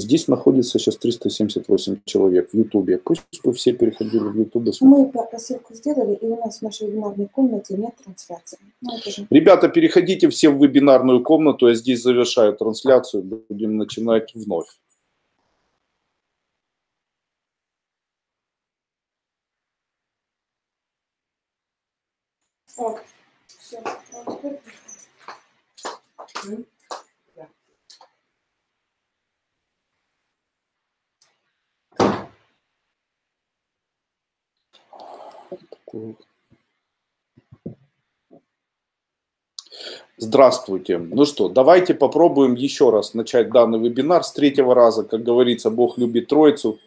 Здесь находится сейчас 378 человек в Ютубе. Пусть бы все переходили в Ютуб. Мы рассылку сделали, и у нас в нашей вебинарной комнате нет трансляции. Ребята, переходите все в вебинарную комнату. Я здесь завершаю трансляцию. Будем начинать вновь. О, все. Здравствуйте. Ну что, давайте попробуем еще раз начать данный вебинар с третьего раза. Как говорится, Бог любит Троицу.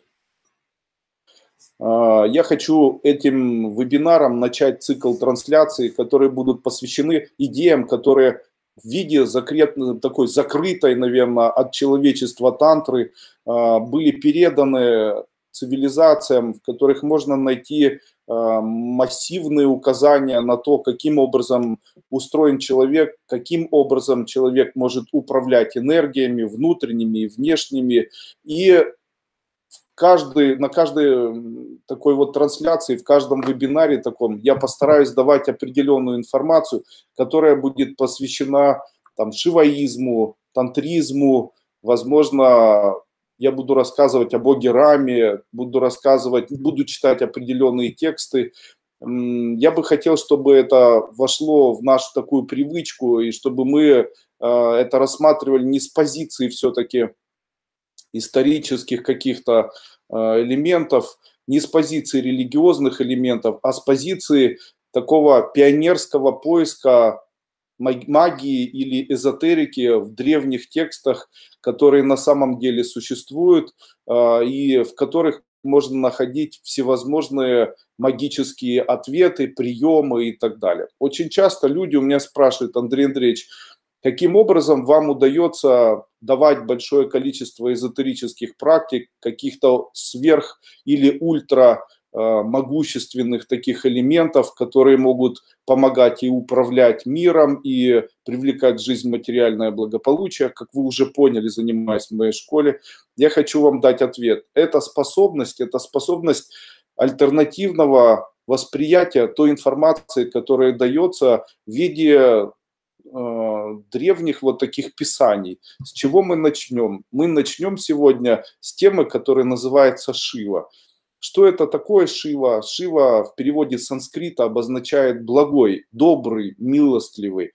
Я хочу этим вебинаром начать цикл трансляций, которые будут посвящены идеям, которые в виде такой закрытой, наверное, от человечества тантры были переданы цивилизациям, в которых можно найти массивные указания на то, каким образом устроен человек, каким образом человек может управлять энергиями внутренними и внешними. И на каждой такой вот трансляции, в каждом вебинаре таком я постараюсь давать определенную информацию, которая будет посвящена там шиваизму, тантризму, возможно, я буду рассказывать о боге Раме, буду читать определенные тексты. Я бы хотел, чтобы это вошло в нашу такую привычку, и чтобы мы это рассматривали не с позиции все-таки исторических каких-то элементов, не с позиции религиозных элементов, а с позиции такого пионерского поиска магии или эзотерики в древних текстах, которые на самом деле существуют и в которых можно находить всевозможные магические ответы, приемы и так далее. Очень часто люди у меня спрашивают: Андрей Андреевич, каким образом вам удается давать большое количество эзотерических практик, каких-то сверх или ультра могущественных таких элементов, которые могут помогать и управлять миром, и привлекать в жизнь материальное благополучие, как вы уже поняли, занимаясь в моей школе. Я хочу вам дать ответ. Это способность альтернативного восприятия той информации, которая дается в виде древних вот таких писаний. С чего мы начнем? Мы начнем сегодня с темы, которая называется Шива. Что это такое Шива? Шива в переводе с санскрита обозначает благой, добрый, милостливый.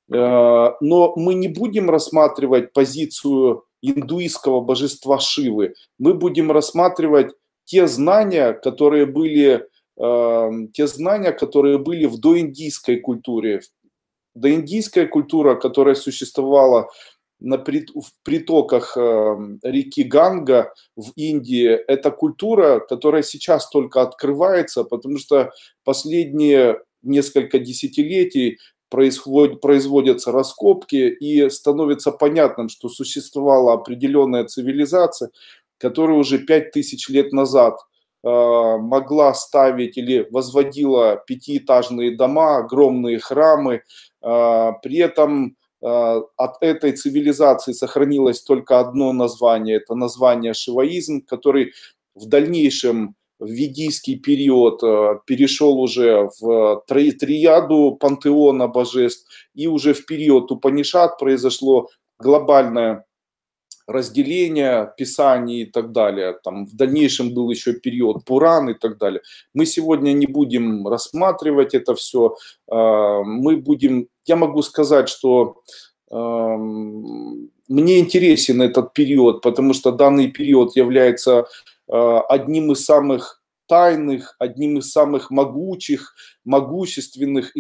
Но мы не будем рассматривать позицию индуистского божества Шивы. Мы будем рассматривать те знания, которые были в доиндийской культуре. Доиндийская культура, которая существовала в притоках реки Ганга в Индии, это культура, которая сейчас только открывается, потому что последние несколько десятилетий производятся раскопки, и становится понятным, что существовала определенная цивилизация, которая уже 5000 лет назад могла ставить или возводила пятиэтажные дома, огромные храмы. При этом от этой цивилизации сохранилось только одно название, это название шиваизм, который в дальнейшем в ведийский период перешел уже в триаду пантеона божеств, и уже в период Упанишад произошло глобальное разделение писаний и так далее. Там в дальнейшем был еще период Пуран и так далее. Мы сегодня не будем рассматривать это все. Я могу сказать, что мне интересен этот период, потому что данный период является одним из самых тайных, одним из самых могущественных,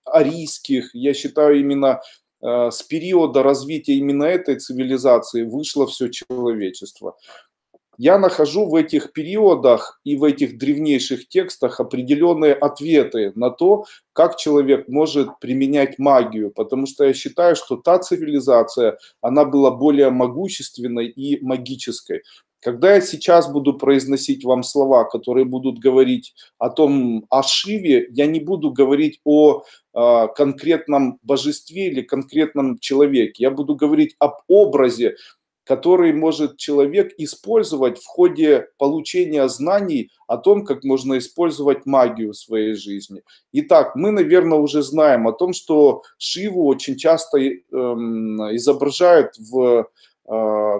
арийских. Я считаю, именно с периода развития именно этой цивилизации вышло все человечество. Я нахожу в этих периодах и в этих древнейших текстах определенные ответы на то, как человек может применять магию, потому что я считаю, что та цивилизация, она была более могущественной и магической. Когда я сейчас буду произносить вам слова, которые будут говорить о Шиве, я не буду говорить о конкретном божестве или конкретном человеке. Я буду говорить об образе, который может человек использовать в ходе получения знаний о том, как можно использовать магию в своей жизни. Итак, мы, наверное, уже знаем о том, что Шиву очень часто изображают в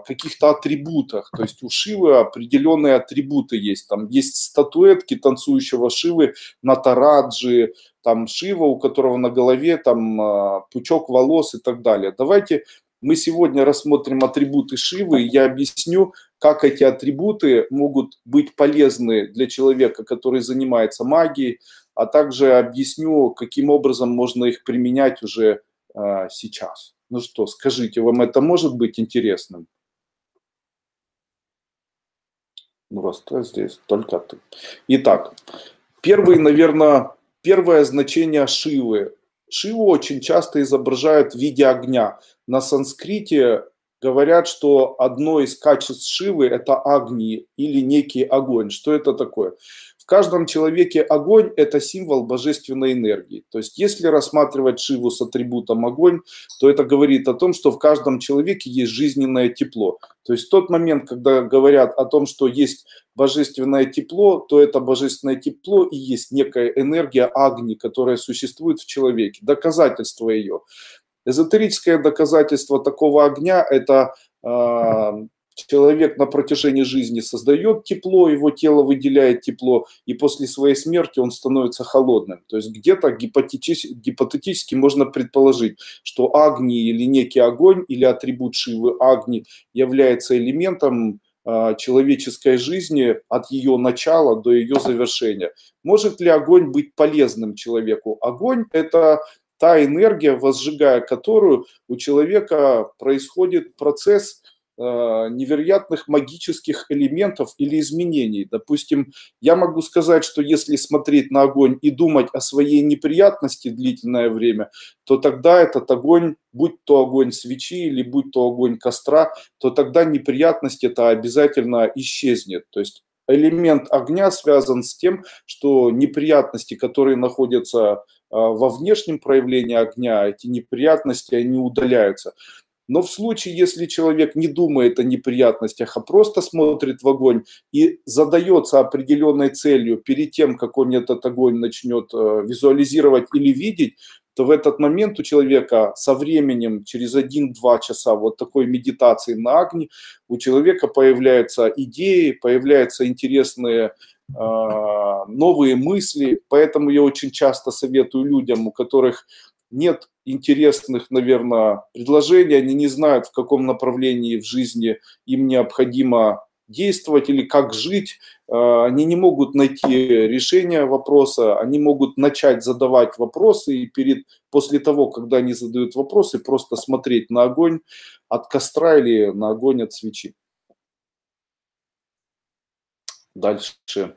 каких-то атрибутах. То есть у Шивы определенные атрибуты есть. Там есть статуэтки танцующего Шивы, Натараджи, там Шива, у которого на голове там пучок волос и так далее. Давайте мы сегодня рассмотрим атрибуты Шивы, и я объясню, как эти атрибуты могут быть полезны для человека, который занимается магией, а также объясню, каким образом можно их применять уже сейчас. Ну что, скажите, вам это может быть интересным? Ну, раз ты здесь, только ты. Итак, первое значение Шивы. Шиву очень часто изображают в виде огня. На санскрите говорят, что одно из качеств Шивы – это Агни или некий огонь. Что это такое? В каждом человеке огонь – это символ божественной энергии. То есть, если рассматривать Шиву с атрибутом огонь, то это говорит о том, что в каждом человеке есть жизненное тепло. То есть, в тот момент, когда говорят о том, что есть божественное тепло, то это божественное тепло и есть некая энергия Агни, которая существует в человеке, доказательство ее. Эзотерическое доказательство такого огня – это человек на протяжении жизни создает тепло, его тело выделяет тепло, и после своей смерти он становится холодным. То есть где-то гипотетически можно предположить, что Агни или некий огонь, или атрибут Шивы Агни является элементом человеческой жизни от ее начала до ее завершения. Может ли огонь быть полезным человеку? Огонь – это та энергия, возжигая которую у человека происходит процесс невероятных магических элементов или изменений. Допустим, я могу сказать, что если смотреть на огонь и думать о своей неприятности длительное время, то тогда этот огонь, будь то огонь свечи или будь то огонь костра, то тогда неприятность это обязательно исчезнет. То есть элемент огня связан с тем, что неприятности, которые находятся во внешнем проявлении огня, эти неприятности, они удаляются. Но в случае, если человек не думает о неприятностях, а просто смотрит в огонь и задается определенной целью перед тем, как он этот огонь начнет визуализировать или видеть, то в этот момент у человека со временем, через 1-2 часа вот такой медитации на Агни, у человека появляются идеи, появляются интересные новые мысли. Поэтому я очень часто советую людям, у которых нет интересных, наверное, предложений, они не знают, в каком направлении в жизни им необходимо действовать или как жить, они не могут найти решение вопроса, они могут начать задавать вопросы и после того, когда они задают вопросы, просто смотреть на огонь от костра или на огонь от свечи. Дальше.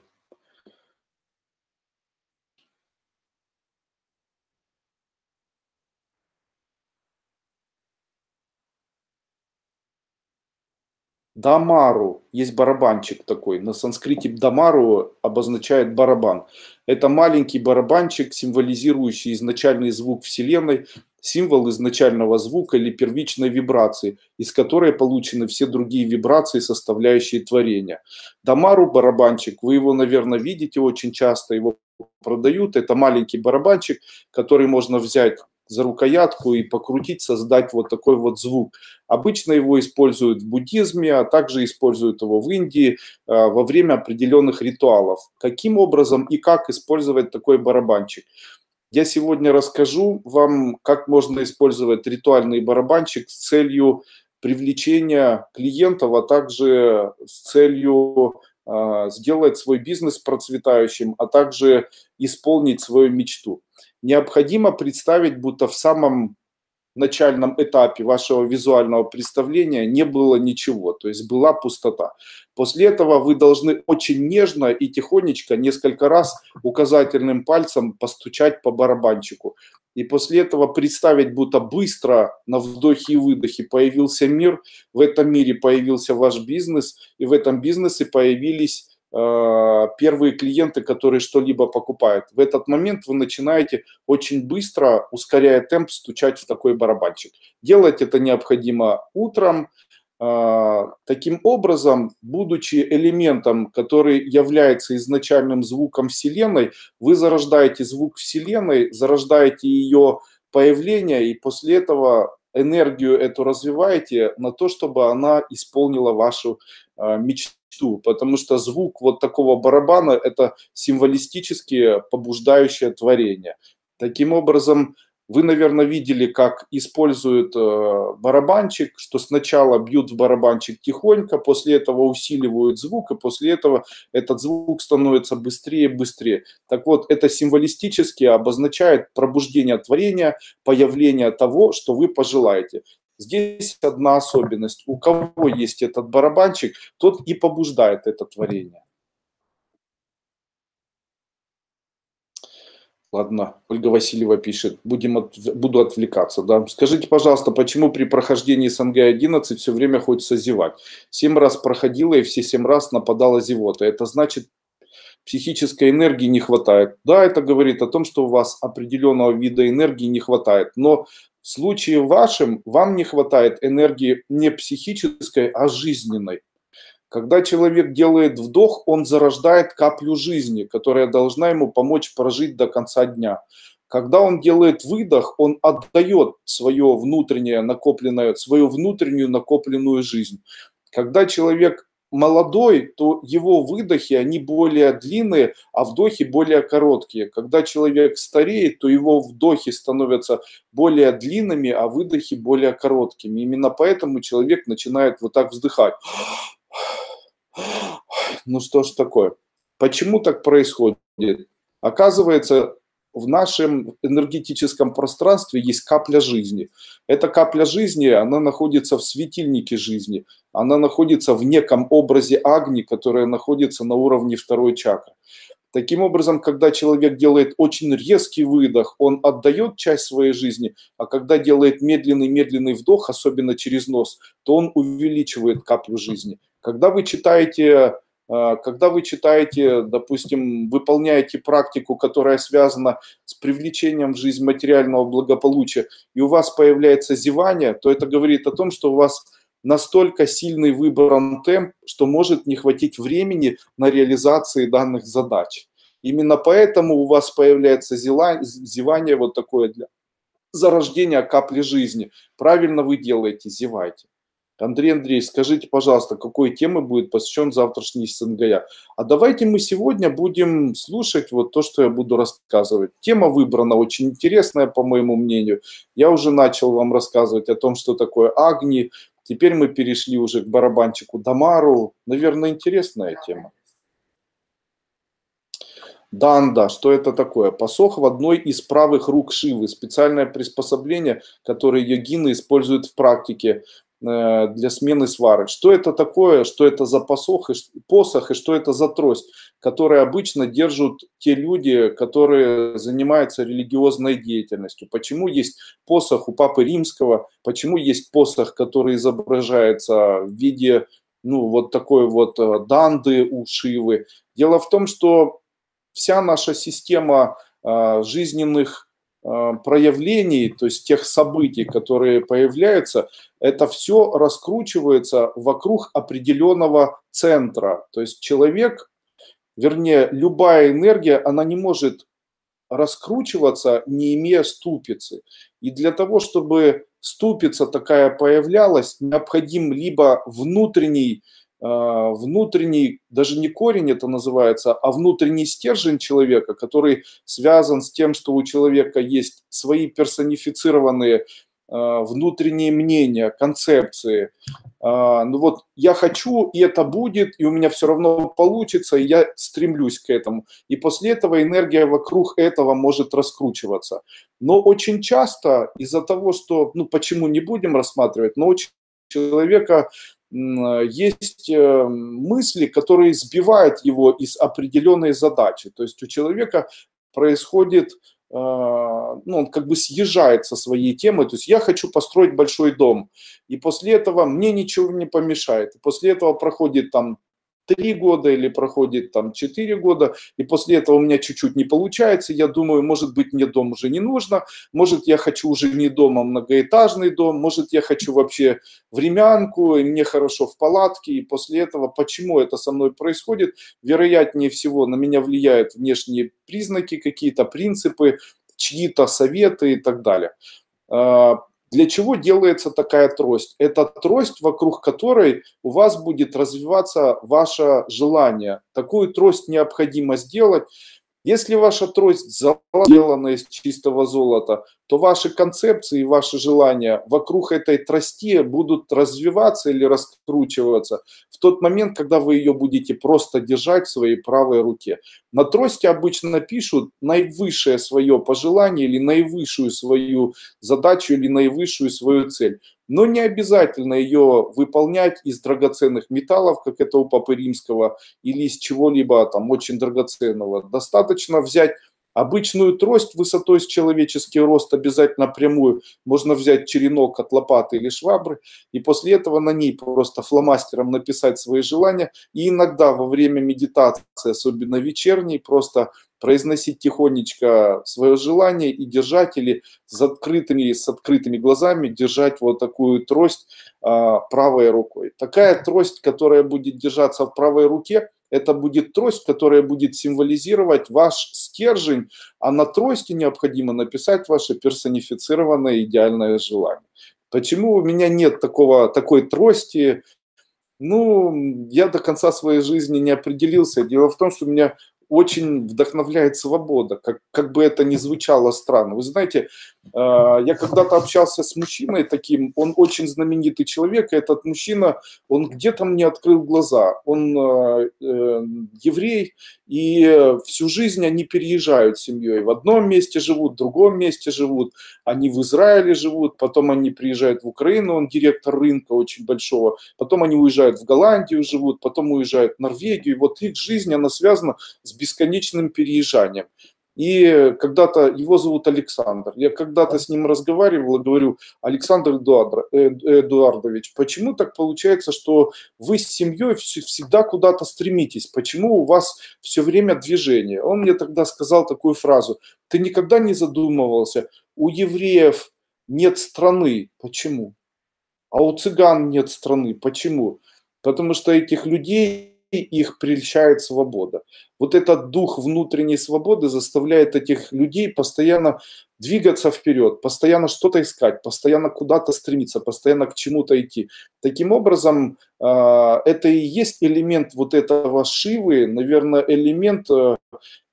Дамару, есть барабанчик такой, на санскрите дамару обозначает барабан. Это маленький барабанчик, символизирующий изначальный звук Вселенной, символ изначального звука или первичной вибрации, из которой получены все другие вибрации, составляющие творения. Дамару барабанчик, вы его, наверное, видите очень часто, его продают. Это маленький барабанчик, который можно взять за рукоятку и покрутить, создать вот такой вот звук. Обычно его используют в буддизме, а также используют его в Индии во время определенных ритуалов. Каким образом и как использовать такой барабанчик? Я сегодня расскажу вам, как можно использовать ритуальный барабанчик с целью привлечения клиентов, а также с целью сделать свой бизнес процветающим, а также исполнить свою мечту. Необходимо представить, будто в самом начальном этапе вашего визуального представления не было ничего, то есть была пустота. После этого вы должны очень нежно и тихонечко несколько раз указательным пальцем постучать по барабанчику. И после этого представить, будто быстро на вдохе и выдохе появился мир, в этом мире появился ваш бизнес, и в этом бизнесе появились первые клиенты, которые что-либо покупают. В этот момент вы начинаете очень быстро, ускоряя темп, стучать в такой барабанчик. Делать это необходимо утром, Таким образом, будучи элементом, который является изначальным звуком Вселенной, вы зарождаете звук Вселенной, зарождаете ее появление, и после этого энергию эту развиваете на то, чтобы она исполнила вашу мечту. Потому что звук вот такого барабана – это символистически побуждающее творение. Таким образом, вы, наверное, видели, как используют барабанчик, что сначала бьют в барабанчик тихонько, после этого усиливают звук, и после этого этот звук становится быстрее и быстрее. Так вот, это символистически обозначает пробуждение творения, появление того, что вы пожелаете. Здесь одна особенность. У кого есть этот барабанчик, тот и побуждает это творение. Ладно, Ольга Васильева пишет, буду отвлекаться. Да? Скажите, пожалуйста, почему при прохождении СНГ-11 все время хочется зевать? 7 раз проходила, и все 7 раз нападала зевота. Это значит, психической энергии не хватает. Да, это говорит о том, что у вас определенного вида энергии не хватает. Но в случае вашем, вам не хватает энергии не психической, а жизненной. Когда человек делает вдох, он зарождает каплю жизни, которая должна ему помочь прожить до конца дня. Когда он делает выдох, он отдает свою внутреннюю накопленную жизнь. Когда человек молодой, то его выдохи, они более длинные, а вдохи более короткие. Когда человек стареет, то его вдохи становятся более длинными, а выдохи более короткими. Именно поэтому человек начинает вот так вздыхать. Ну что ж такое? Почему так происходит? Оказывается, в нашем энергетическом пространстве есть капля жизни. Эта капля жизни, она находится в светильнике жизни. Она находится в неком образе Агни, которая находится на уровне второй чакры. Таким образом, когда человек делает очень резкий выдох, он отдает часть своей жизни, а когда делает медленный вдох, особенно через нос, то он увеличивает каплю жизни. Когда вы читаете, допустим, выполняете практику, которая связана с привлечением в жизнь материального благополучия, и у вас появляется зевание, то это говорит о том, что у вас настолько сильный выбран темп, что может не хватить времени на реализации данных задач. Именно поэтому у вас появляется зевание вот такое для зарождения капли жизни. Правильно вы делаете, зевайте. Андрей, скажите, пожалуйста, какой темы будет посвящен завтрашний СНГ? А давайте мы сегодня будем слушать вот то, что я буду рассказывать. Тема выбрана очень интересная, по моему мнению. Я уже начал вам рассказывать о том, что такое Агни. Теперь мы перешли уже к барабанчику Дамару. Наверное, интересная тема. Данда, что это такое? Посох в одной из правых рук Шивы. Специальное приспособление, которое йогины используют в практике для смены свары. Что это такое, что это за посох и что это за трость, которые обычно держат те люди, которые занимаются религиозной деятельностью. Почему есть посох у Папы Римского, почему есть посох, который изображается в виде вот такой вот данды у Шивы. Дело в том, что вся наша система жизненных проявлений, то есть тех событий, которые появляются, это все раскручивается вокруг определенного центра. То есть человек, вернее, любая энергия, она не может раскручиваться, не имея ступицы. И для того, чтобы ступица такая появлялась, необходим либо внутренний, даже не корень это называется, а внутренний стержень человека, который связан с тем, что у человека есть свои персонифицированные внутренние мнения, концепции. Ну вот я хочу, и это будет, и у меня все равно получится, и я стремлюсь к этому. И после этого энергия вокруг этого может раскручиваться. Но очень часто из-за того, что, почему не будем рассматривать, но у человека есть мысли, которые сбивают его из определенной задачи. То есть у человека происходит, он как бы съезжает со своей темы. То есть я хочу построить большой дом. И после этого мне ничего не помешает. И после этого проходит там 3 года или проходит там 4 года, и после этого у меня чуть-чуть не получается, я думаю, может быть, мне дом уже не нужно, может, я хочу уже не дом, а многоэтажный дом, может, я хочу вообще времянку, и мне хорошо в палатке, и после этого, почему это со мной происходит, вероятнее всего на меня влияют внешние признаки, какие-то принципы, чьи-то советы и так далее. Для чего делается такая трость? Это трость, вокруг которой у вас будет развиваться ваше желание. Такую трость необходимо сделать. Если ваша трость сделана из чистого золота, то ваши концепции и ваши желания вокруг этой трости будут развиваться или раскручиваться в тот момент, когда вы ее будете просто держать в своей правой руке. На трости обычно пишут наивысшее свое пожелание или наивысшую свою задачу или наивысшую свою цель. Но не обязательно ее выполнять из драгоценных металлов, как это у Папы Римского, или из чего-либо там очень драгоценного. Достаточно взять обычную трость высотой с человеческий рост, обязательно прямую. Можно взять черенок от лопаты или швабры, и после этого на ней просто фломастером написать свои желания. И иногда во время медитации, особенно вечерней, просто произносить тихонечко свое желание и держать, или с открытыми глазами держать вот такую трость правой рукой. Такая трость, которая будет держаться в правой руке, это будет трость, которая будет символизировать ваш стержень, а на трости необходимо написать ваше персонифицированное идеальное желание. Почему у меня нет такой трости? Ну, я до конца своей жизни не определился. Дело в том, что меня очень вдохновляет свобода, как бы это ни звучало странно. Вы знаете, я когда-то общался с мужчиной таким, он очень знаменитый человек, и этот мужчина, он где-то мне открыл глаза. Он еврей, и всю жизнь они переезжают с семьей. В одном месте живут, в другом месте живут, они в Израиле живут, потом они приезжают в Украину, он директор рынка очень большого, потом они уезжают в Голландию, живут, потом уезжают в Норвегию. И вот их жизнь, она связана с бесконечным переезжанием. И когда-то, его зовут Александр, я когда-то с ним разговаривал и говорю: Александр Эдуардович, почему так получается, что вы с семьей всегда куда-то стремитесь? Почему у вас все время движение? Он мне тогда сказал такую фразу: ты никогда не задумывался, у евреев нет страны, почему? А у цыган нет страны. Почему? Потому что этих людей, их прельщает свобода. Вот этот дух внутренней свободы заставляет этих людей постоянно двигаться вперед, постоянно что-то искать, постоянно куда-то стремиться, постоянно к чему-то идти. Таким образом, это и есть элемент вот этого Шивы, наверное, элемент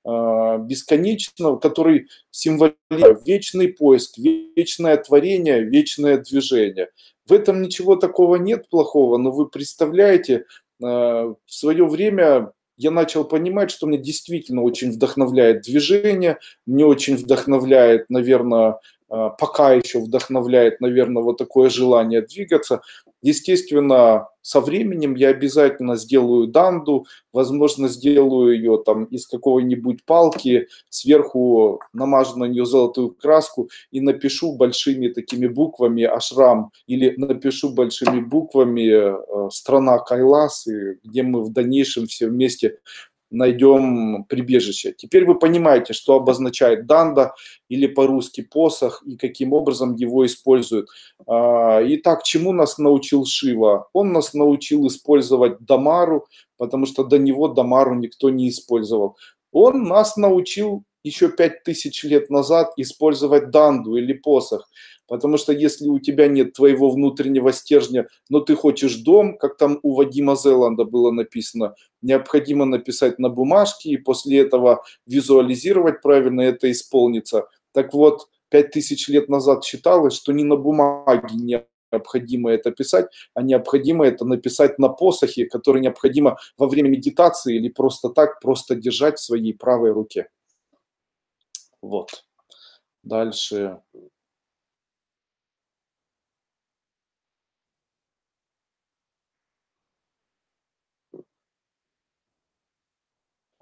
бесконечного, который символизирует вечный поиск, вечное творение, вечное движение. В этом ничего такого нет плохого, но вы представляете, в свое время я начал понимать, что меня действительно очень вдохновляет движение, мне очень вдохновляет, наверное, пока еще вдохновляет, наверное, вот такое желание двигаться. Естественно, со временем я обязательно сделаю данду, возможно, сделаю ее там из какой-нибудь палки, сверху намажу на нее золотую краску и напишу большими такими буквами ашрам, или напишу большими буквами страна Кайласы, где мы в дальнейшем все вместе найдем прибежище. Теперь вы понимаете, что обозначает данда или по-русски посох и каким образом его используют. Итак, чему нас научил Шива? Он нас научил использовать Дамару, потому что до него Дамару никто не использовал. Он нас научил еще 5000 лет назад использовать данду или посох. Потому что если у тебя нет твоего внутреннего стержня, но ты хочешь дом, как там у Вадима Зеланда было написано, необходимо написать на бумажке и после этого визуализировать правильно, это исполнится. Так вот, 5000 лет назад считалось, что не на бумаге необходимо это писать, а необходимо это написать на посохе, который необходимо во время медитации или просто так, просто держать в своей правой руке. Вот. Дальше.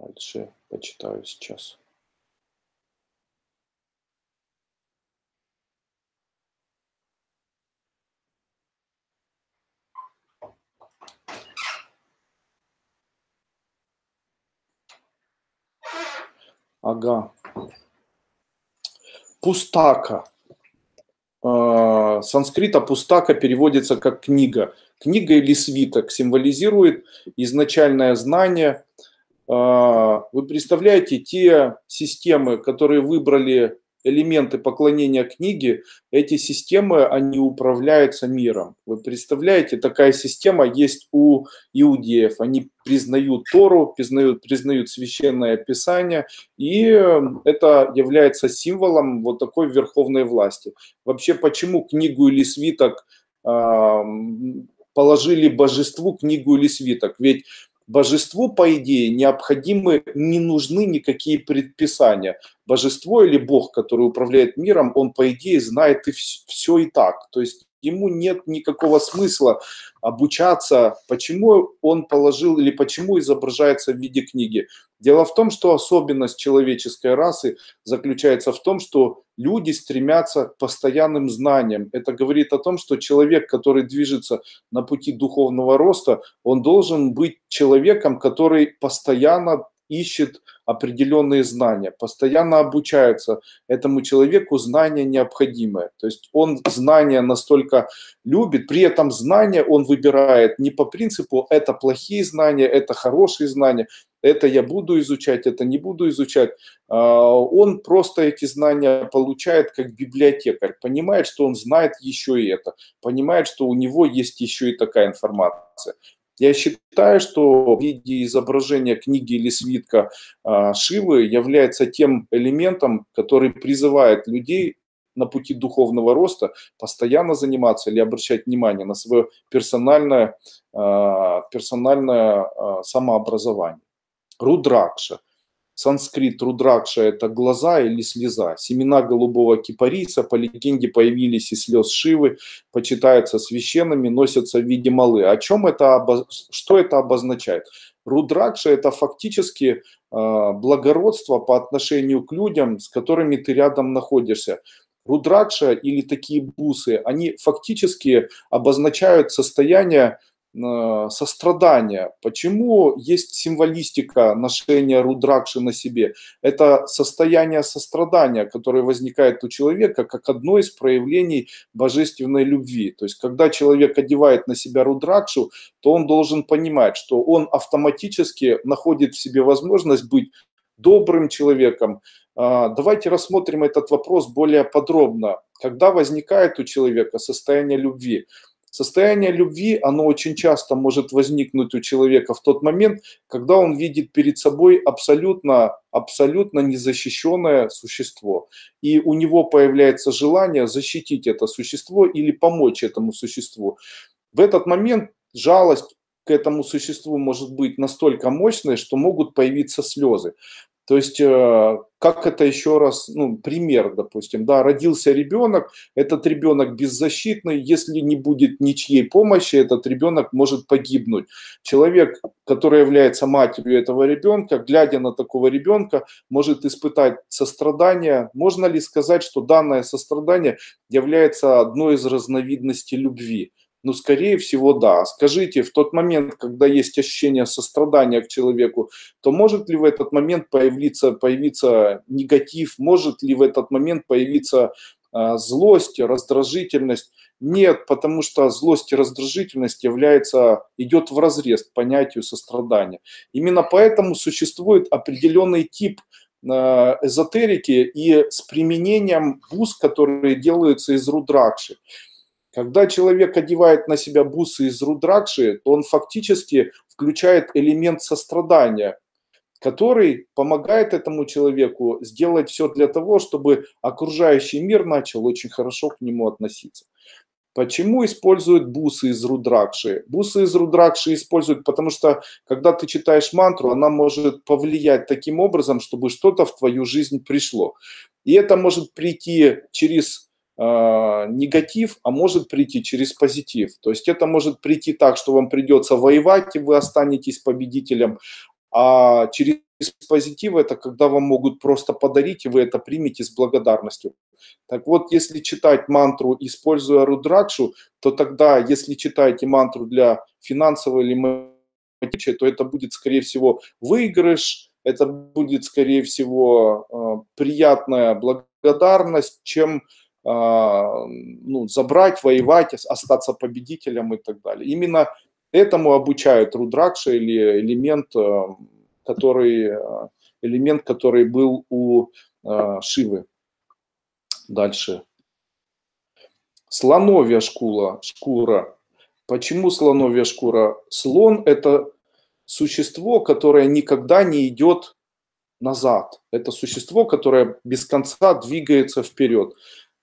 Дальше почитаю сейчас. Ага. Пустака. С санскрита пустака переводится как книга. Книга или свиток символизирует изначальное знание. Вы представляете, те системы, которые выбрали элементы поклонения книге, эти системы, они управляются миром. Вы представляете, такая система есть у иудеев. Они признают Тору, признают священное писание, и это является символом вот такой верховной власти. Вообще, почему книгу или свиток положили божеству книгу или свиток? Ведь божеству, по идее, необходимы, не нужны никакие предписания. Божество или Бог, который управляет миром, он, по идее, знает и все и так. То есть ему нет никакого смысла обучаться, почему он положил или почему изображается в виде книги. Дело в том, что особенность человеческой расы заключается в том, что люди стремятся к постоянным знаниям. Это говорит о том, что человек, который движется на пути духовного роста, он должен быть человеком, который постоянно ищет определенные знания, постоянно обучается этому человеку, знания необходимые. То есть он знания настолько любит, при этом знания он выбирает не по принципу это плохие знания, это хорошие знания, это я буду изучать, это не буду изучать. Он просто эти знания получает как библиотекарь, понимает, что он знает еще и это, понимает, что у него есть еще и такая информация. Я считаю, что в виде изображения книги или свитка Шивы является тем элементом, который призывает людей на пути духовного роста постоянно заниматься или обращать внимание на свое персональное самообразование. Рудракша. Санскрит рудракша – это глаза или слеза. Семена голубого кипариса, по легенде, появились из слез Шивы, почитаются священными, носятся в виде малы. Что это обозначает? Рудракша – это фактически благородство по отношению к людям, с которыми ты рядом находишься. Рудракша или такие бусы, они фактически обозначают состояние сострадания. Почему есть символистика ношения рудракши на себе? Это состояние сострадания, которое возникает у человека как одно из проявлений божественной любви. То есть, когда человек одевает на себя рудракшу, то он должен понимать, что он автоматически находит в себе возможность быть добрым человеком. Давайте рассмотрим этот вопрос более подробно. Когда возникает у человека состояние любви? Состояние любви, оно очень часто может возникнуть у человека в тот момент, когда он видит перед собой абсолютно незащищенное существо. И у него появляется желание защитить это существо или помочь этому существу. В этот момент жалость к этому существу может быть настолько мощной, что могут появиться слезы. То есть, как это еще раз, пример, допустим, да, родился ребенок, этот ребенок беззащитный, если не будет ничьей помощи, этот ребенок может погибнуть. Человек, который является матерью этого ребенка, глядя на такого ребенка, может испытать сострадание. Можно ли сказать, что данное сострадание является одной из разновидностей любви? Скорее всего, да. Скажите, в тот момент, когда есть ощущение сострадания к человеку, то может ли в этот момент появиться негатив, может ли в этот момент появиться злость, раздражительность? Нет, потому что злость и раздражительность идет вразрез к понятию сострадания. Именно поэтому существует определенный тип эзотерики и с применением бус, которые делаются из рудракши. Когда человек одевает на себя бусы из рудракши, то он фактически включает элемент сострадания, который помогает этому человеку сделать все для того, чтобы окружающий мир начал очень хорошо к нему относиться. Почему используют бусы из рудракши? Бусы из рудракши используют, потому что, когда ты читаешь мантру, она может повлиять таким образом, чтобы что-то в твою жизнь пришло. И это может прийти через негатив, а может прийти через позитив. То есть это может прийти так, что вам придется воевать, и вы останетесь победителем, а через позитив это когда вам могут просто подарить, и вы это примете с благодарностью. Так вот, если читать мантру, используя рудракшу, то тогда, если читаете мантру для финансового или математического, то это будет, скорее всего, выигрыш, это будет, скорее всего, приятная благодарность, чем забрать, воевать, остаться победителем и так далее. Именно этому обучают Рудракша или элемент, который был у Шивы. Дальше. Слоновья шкура. Почему слоновья шкура? Слон – это существо, которое никогда не идет назад. Это существо, которое без конца двигается вперед.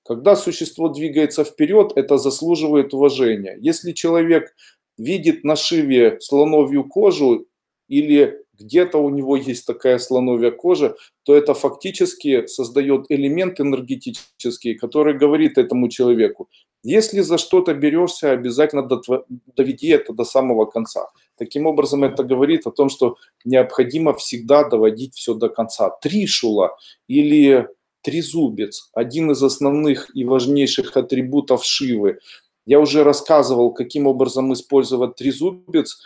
Когда существо двигается вперед, это заслуживает уважения. Если человек видит на Шиве слоновью кожу или где-то у него есть такая слоновья кожа, то это фактически создает элемент энергетический, который говорит этому человеку: если за что-то берешься, обязательно доведи это до самого конца. Таким образом, это говорит о том, что необходимо всегда доводить все до конца. Тришула или трезубец – один из основных и важнейших атрибутов Шивы. Я уже рассказывал, каким образом использовать трезубец.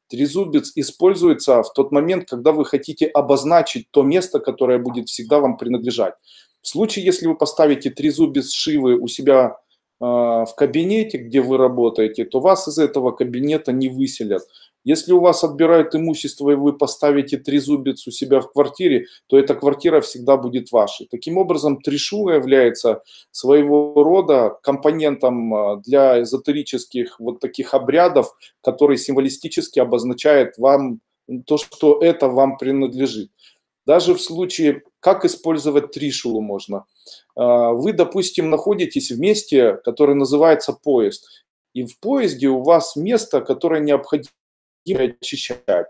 Трезубец используется в тот момент, когда вы хотите обозначить то место, которое будет всегда вам принадлежать. В случае, если вы поставите трезубец Шивы у себя в кабинете, где вы работаете, то вас из этого кабинета не выселят. Если у вас отбирают имущество и вы поставите трезубец у себя в квартире, то эта квартира всегда будет вашей. Таким образом, тришула является своего рода компонентом для эзотерических вот таких обрядов, который символистически обозначает вам то, что это вам принадлежит. Даже в случае, как использовать тришулу можно. Вы, допустим, находитесь в месте, которое называется поезд. И в поезде у вас место, которое необходимо очищать.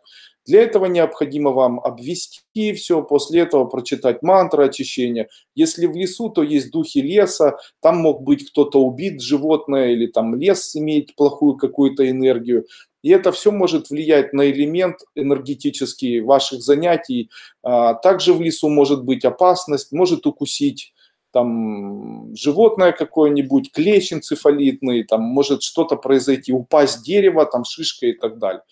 Для этого необходимо вам обвести все, после этого прочитать мантры очищения. Если в лесу, то есть духи леса, там мог быть кто-то убит, животное, или там лес имеет плохую какую-то энергию. И это все может влиять на элемент энергетический ваших занятий. Также в лесу может быть опасность, может укусить там животное какое-нибудь, клещ энцефалитный, там может что-то произойти, упасть дерево, там шишка и так далее.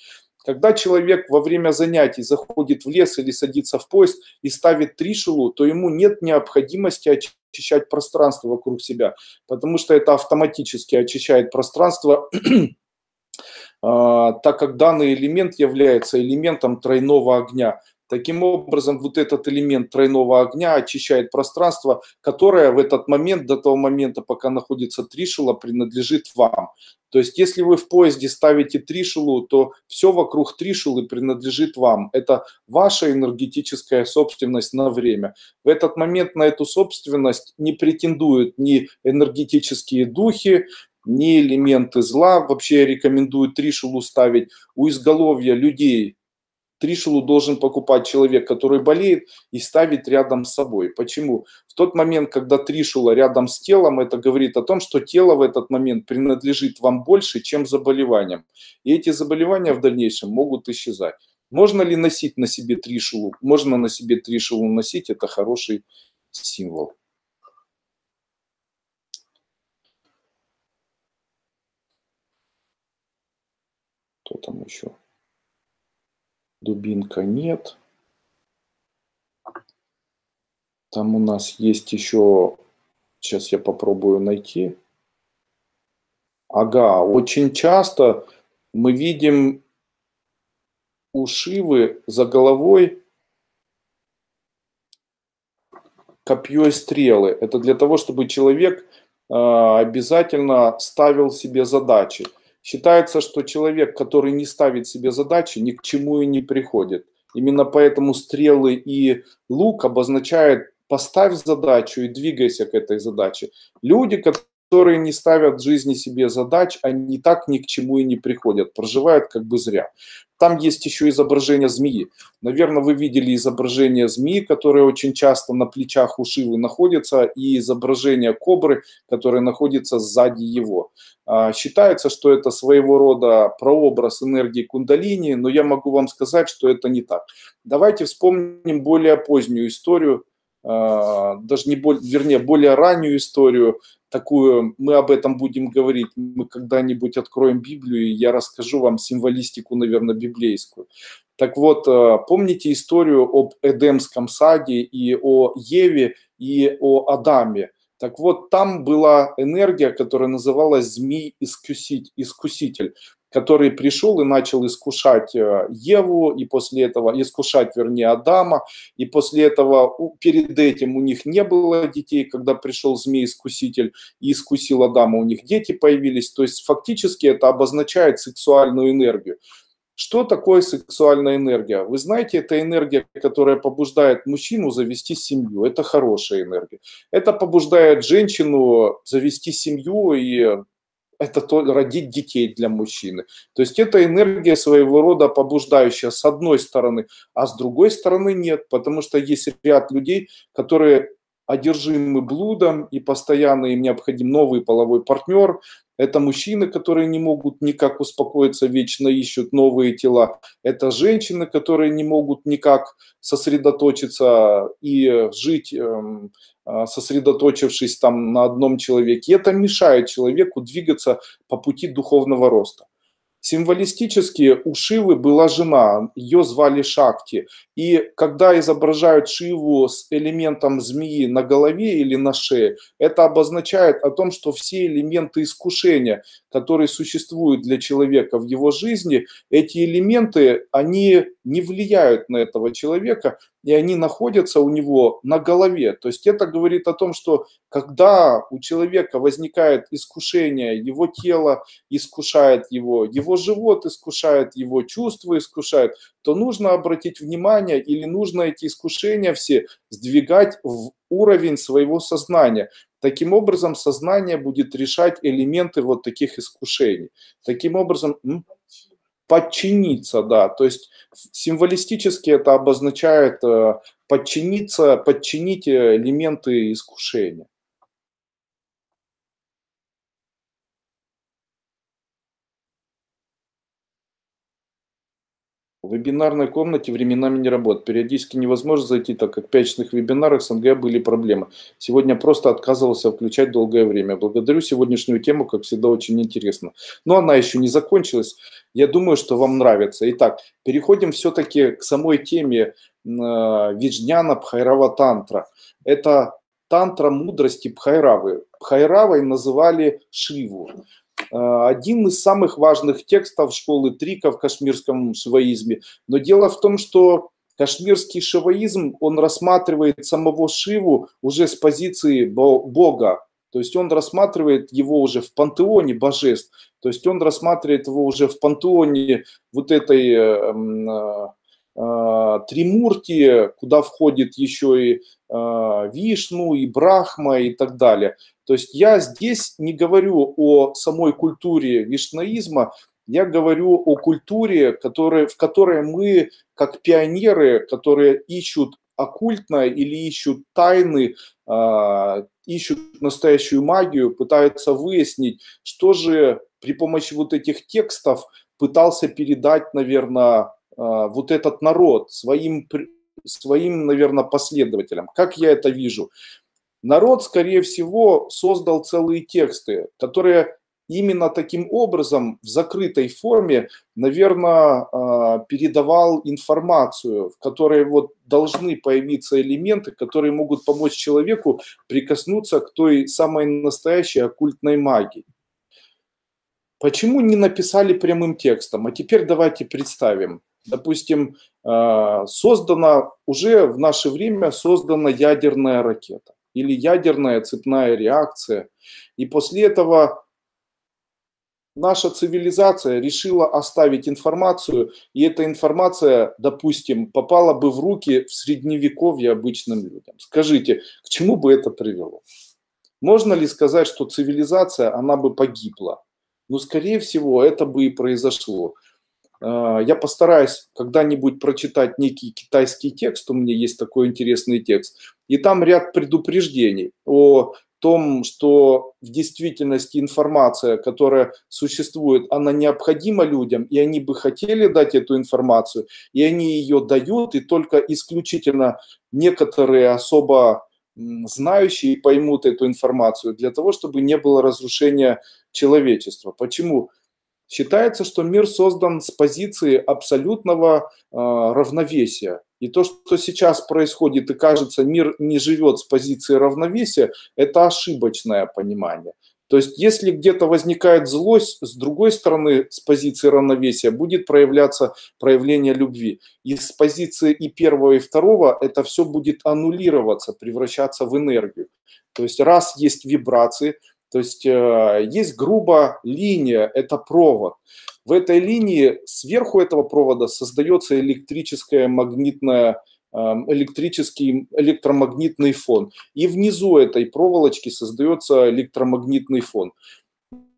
Когда человек во время занятий заходит в лес или садится в поезд и ставит тришулу, то ему нет необходимости очищать пространство вокруг себя, потому что это автоматически очищает пространство, так как данный элемент является элементом тройного огня. Таким образом, вот этот элемент тройного огня очищает пространство, которое в этот момент, до того момента, пока находится тришула, принадлежит вам. То есть, если вы в поезде ставите тришулу, то все вокруг тришулы принадлежит вам. Это ваша энергетическая собственность на время. В этот момент на эту собственность не претендуют ни энергетические духи, ни элементы зла. Вообще я рекомендую тришулу ставить у изголовья людей. Тришулу должен покупать человек, который болеет, и ставить рядом с собой. Почему? В тот момент, когда тришула рядом с телом, это говорит о том, что тело в этот момент принадлежит вам больше, чем заболеваниям. И эти заболевания в дальнейшем могут исчезать. Можно ли носить на себе тришулу? Можно на себе тришулу носить, это хороший символ. Кто там еще? Дубинка нет. Там у нас есть еще, сейчас я попробую найти. Ага, очень часто мы видим у Шивы за головой копье и стрелы. Это для того, чтобы человек обязательно ставил себе задачи. Считается, что человек, который не ставит себе задачи, ни к чему и не приходит. Именно поэтому стрелы и лук обозначают «поставь задачу и двигайся к этой задаче». Люди, которые не ставят в жизни себе задач, они так ни к чему и не приходят, проживают как бы зря. Там есть еще изображение змеи. Наверное, вы видели изображение змеи, которое очень часто на плечах у Шивы находится, и изображение кобры, которое находится сзади его. Считается, что это своего рода прообраз энергии кундалини, но я могу вам сказать, что это не так. Давайте вспомним более позднюю историю, даже не более, более раннюю историю, такую, мы об этом будем говорить, мы когда-нибудь откроем Библию, и я расскажу вам символистику, наверное, библейскую. Так вот, помните историю об Эдемском саде и о Еве и о Адаме? Так вот, там была энергия, которая называлась змей-искуситель, который пришел и начал искушать Еву, и после этого искушать, вернее, Адама, и после этого перед этим у них не было детей, когда пришел змей-искуситель и искусил Адама, у них дети появились. То есть фактически это обозначает сексуальную энергию. Что такое сексуальная энергия? Вы знаете, это энергия, которая побуждает мужчину завести семью. Это хорошая энергия. Это побуждает женщину завести семью и это родить детей для мужчины. То есть это энергия своего рода побуждающая с одной стороны, а с другой стороны нет, потому что есть ряд людей, которые одержимы блудом и постоянно им необходим новый половой партнер. Это мужчины, которые не могут никак успокоиться, вечно ищут новые тела. Это женщины, которые не могут никак сосредоточиться и жить, сосредоточившись там на одном человеке. И это мешает человеку двигаться по пути духовного роста. Символистически у Шивы была жена, ее звали Шакти. И когда изображают Шиву с элементом змеи на голове или на шее, это обозначает о том, что все элементы искушения, которые существуют для человека в его жизни, эти элементы, они не влияют на этого человека, и они находятся у него на голове. То есть это говорит о том, что когда у человека возникает искушение, его тело искушает его живот искушает, его чувства искушает, то нужно обратить внимание или нужно эти искушения все сдвигать в уровень своего сознания. Таким образом, сознание будет решать элементы вот таких искушений. Таким образом, подчиниться, да. То есть символистически это обозначает подчиниться, подчинить элементы искушения. В вебинарной комнате временами не работает. Периодически невозможно зайти, так как в пятничных вебинарах СНГ были проблемы. Сегодня просто отказывался включать долгое время. Благодарю сегодняшнюю тему, как всегда, очень интересно. Но она еще не закончилась. Я думаю, что вам нравится. Итак, переходим все-таки к самой теме Виджняна Бхайрава Тантра. Это тантра мудрости Бхайравы. Бхайравой называли Шиву. Один из самых важных текстов школы Трика в кашмирском шиваизме. Но дело в том, что кашмирский шиваизм, он рассматривает самого Шиву уже с позиции Бога. То есть он рассматривает его уже в пантеоне божеств. То есть он рассматривает его уже в пантеоне вот этой Тримурти, куда входит еще и Вишну, и Брахма, и так далее. То есть я здесь не говорю о самой культуре вишнаизма, я говорю о культуре, в которой мы, как пионеры, которые ищут оккультно или ищут тайны, ищут настоящую магию, пытаются выяснить, что же при помощи вот этих текстов пытался передать, наверное, вот этот народ своим, наверное, последователям. Как я это вижу? Народ, скорее всего, создал целые тексты, которые именно таким образом в закрытой форме, наверное, передавал информацию, в которой вот должны появиться элементы, которые могут помочь человеку прикоснуться к той самой настоящей оккультной магии. Почему не написали прямым текстом? А теперь давайте представим. Допустим, уже в наше время создана ядерная ракета или ядерная цепная реакция. И после этого наша цивилизация решила оставить информацию, и эта информация, допустим, попала бы в руки в средневековье обычным людям. Скажите, к чему бы это привело? Можно ли сказать, что цивилизация, она бы погибла? Ну, скорее всего, это бы и произошло. Я постараюсь когда-нибудь прочитать некий китайский текст, у меня есть такой интересный текст, и там ряд предупреждений о том, что в действительности информация, которая существует, она необходима людям, и они бы хотели дать эту информацию, и они ее дают, и только исключительно некоторые особо знающие поймут эту информацию для того, чтобы не было разрушения человечества. Почему? Считается, что мир создан с позиции абсолютного равновесия. И то, что сейчас происходит, и кажется, мир не живет с позиции равновесия, это ошибочное понимание. То есть, если где-то возникает злость, с другой стороны, с позиции равновесия будет проявляться проявление любви. И с позиции и первого, и второго это все будет аннулироваться, превращаться в энергию. То есть, раз есть вибрации, то есть есть грубо линия, это провод. В этой линии сверху этого провода создается электрический электромагнитный фон. И внизу этой проволочки создается электромагнитный фон.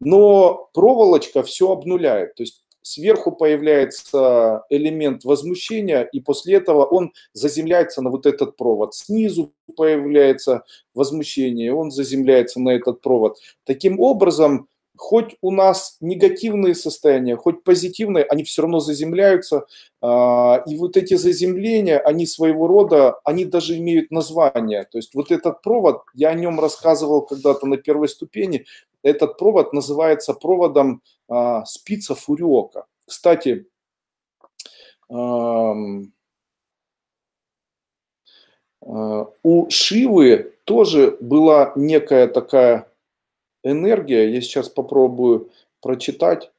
Но проволочка все обнуляет. То есть сверху появляется элемент возмущения, и после этого он заземляется на вот этот провод. Снизу появляется возмущение, он заземляется на этот провод. Таким образом, хоть у нас негативные состояния, хоть позитивные, они все равно заземляются. И вот эти заземления, они своего рода, они даже имеют название. То есть вот этот провод, я о нем рассказывал когда-то на первой ступени, этот провод называется проводом спица фуриока. Кстати, у Шивы тоже была некая такая энергия. Я сейчас попробую прочитать.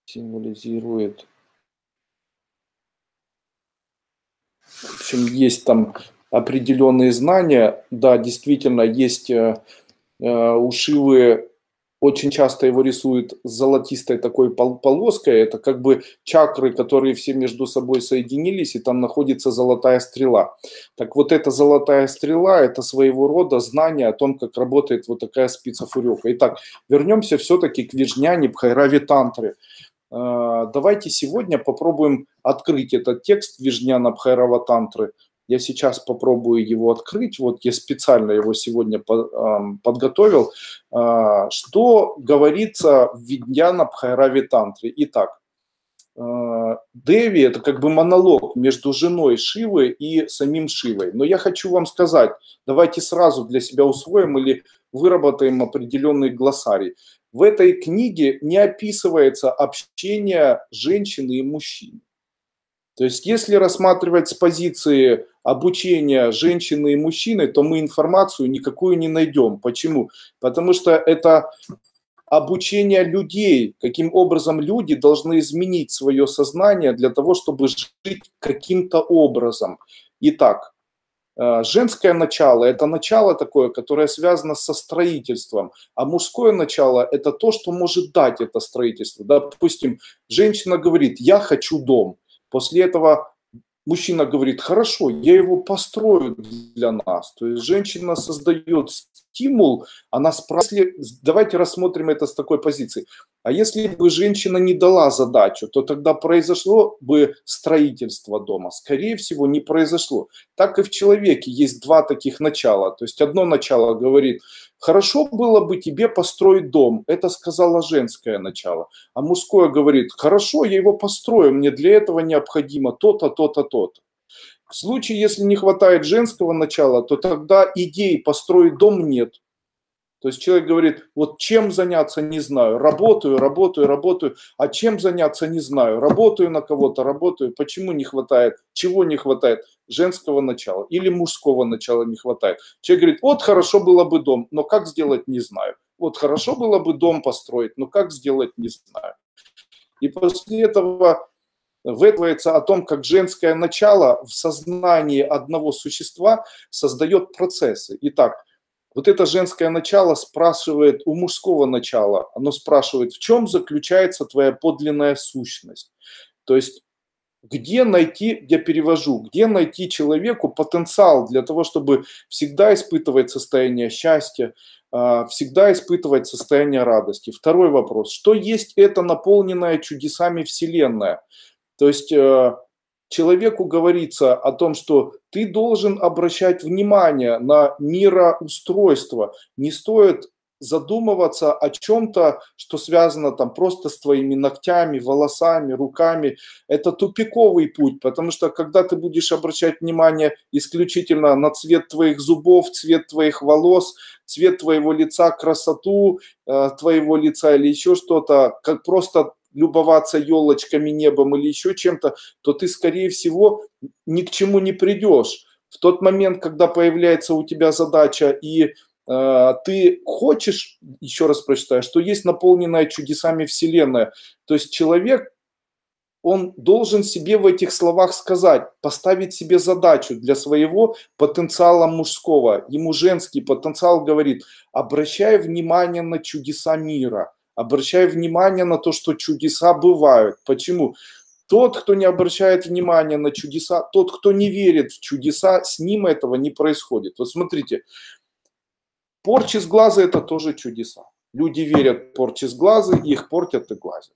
Символизирует. В общем, есть там определенные знания. Да, действительно, есть у Шивы, очень часто его рисуют с золотистой такой полоской. Это как бы чакры, которые все между собой соединились, и там находится золотая стрела. Так вот, эта золотая стрела – это своего рода знание о том, как работает вот такая спица фуриока. Итак, вернемся все-таки к Вижняне Бхайрави Тантре. Давайте сегодня попробуем открыть этот текст Вижняна Бхайрава Тантры. Я сейчас попробую его открыть. Вот я специально его сегодня подготовил. Что говорится в Вижняна Бхайраве Тантре? Итак, Деви – это как бы монолог между женой Шивы и самим Шивой. Но я хочу вам сказать, давайте сразу для себя усвоим или выработаем определенный глоссарий. В этой книге не описывается общение женщины и мужчины. То есть, если рассматривать с позиции обучения женщины и мужчины, то мы информацию никакую не найдем. Почему? Потому что это обучение людей, каким образом люди должны изменить свое сознание для того, чтобы жить каким-то образом. Итак, женское начало – это начало такое, которое связано со строительством, а мужское начало – это то, что может дать это строительство. Допустим, женщина говорит: «Я хочу дом». После этого мужчина говорит: «Хорошо, я его построю для нас». То есть женщина создает стимул, она спрашивает. Давайте рассмотрим это с такой позиции. А если бы женщина не дала задачу, то тогда произошло бы строительство дома? Скорее всего, не произошло. Так и в человеке есть два таких начала. То есть одно начало говорит: «Хорошо было бы тебе построить дом». Это сказала женское начало. А мужское говорит: «Хорошо, я его построю, мне для этого необходимо то-то, то-то, то-то». В случае, если не хватает женского начала, то тогда идеи построить дом нет. То есть человек говорит: вот чем заняться, не знаю, работаю, работаю, работаю, а чем заняться, не знаю, работаю на кого-то, работаю, почему не хватает, чего не хватает, женского начала или мужского начала не хватает. Человек говорит: вот хорошо было бы дом, но как сделать, не знаю. Вот хорошо было бы дом построить, но как сделать, не знаю. И после этого выдвигается о том, как женское начало в сознании одного существа создает процессы. Итак, вот это женское начало спрашивает у мужского начала, оно спрашивает: в чем заключается твоя подлинная сущность? То есть где найти, я перевожу, где найти человеку потенциал для того, чтобы всегда испытывать состояние счастья, всегда испытывать состояние радости. Второй вопрос: что есть это наполненная чудесами Вселенная? То есть человеку говорится о том, что ты должен обращать внимание на мироустройство. Не стоит задумываться о чем-то, что связано там просто с твоими ногтями, волосами, руками. Это тупиковый путь, потому что когда ты будешь обращать внимание исключительно на цвет твоих зубов, цвет твоих волос, цвет твоего лица, красоту твоего лица или еще что-то, как просто любоваться елочками, небом или еще чем-то, то ты, скорее всего, ни к чему не придешь. В тот момент, когда появляется у тебя задача и ты хочешь, еще раз прочитаю, что есть наполненная чудесами Вселенная. То есть человек, он должен себе в этих словах сказать, поставить себе задачу для своего потенциала мужского. Ему женский потенциал говорит, обращай внимание на чудеса мира, обращай внимание на то, что чудеса бывают. Почему? Тот, кто не обращает внимания на чудеса, тот, кто не верит в чудеса, с ним этого не происходит. Вот смотрите, порчи с глаза – это тоже чудеса. Люди верят в порчи с глаза, их портят и глазят.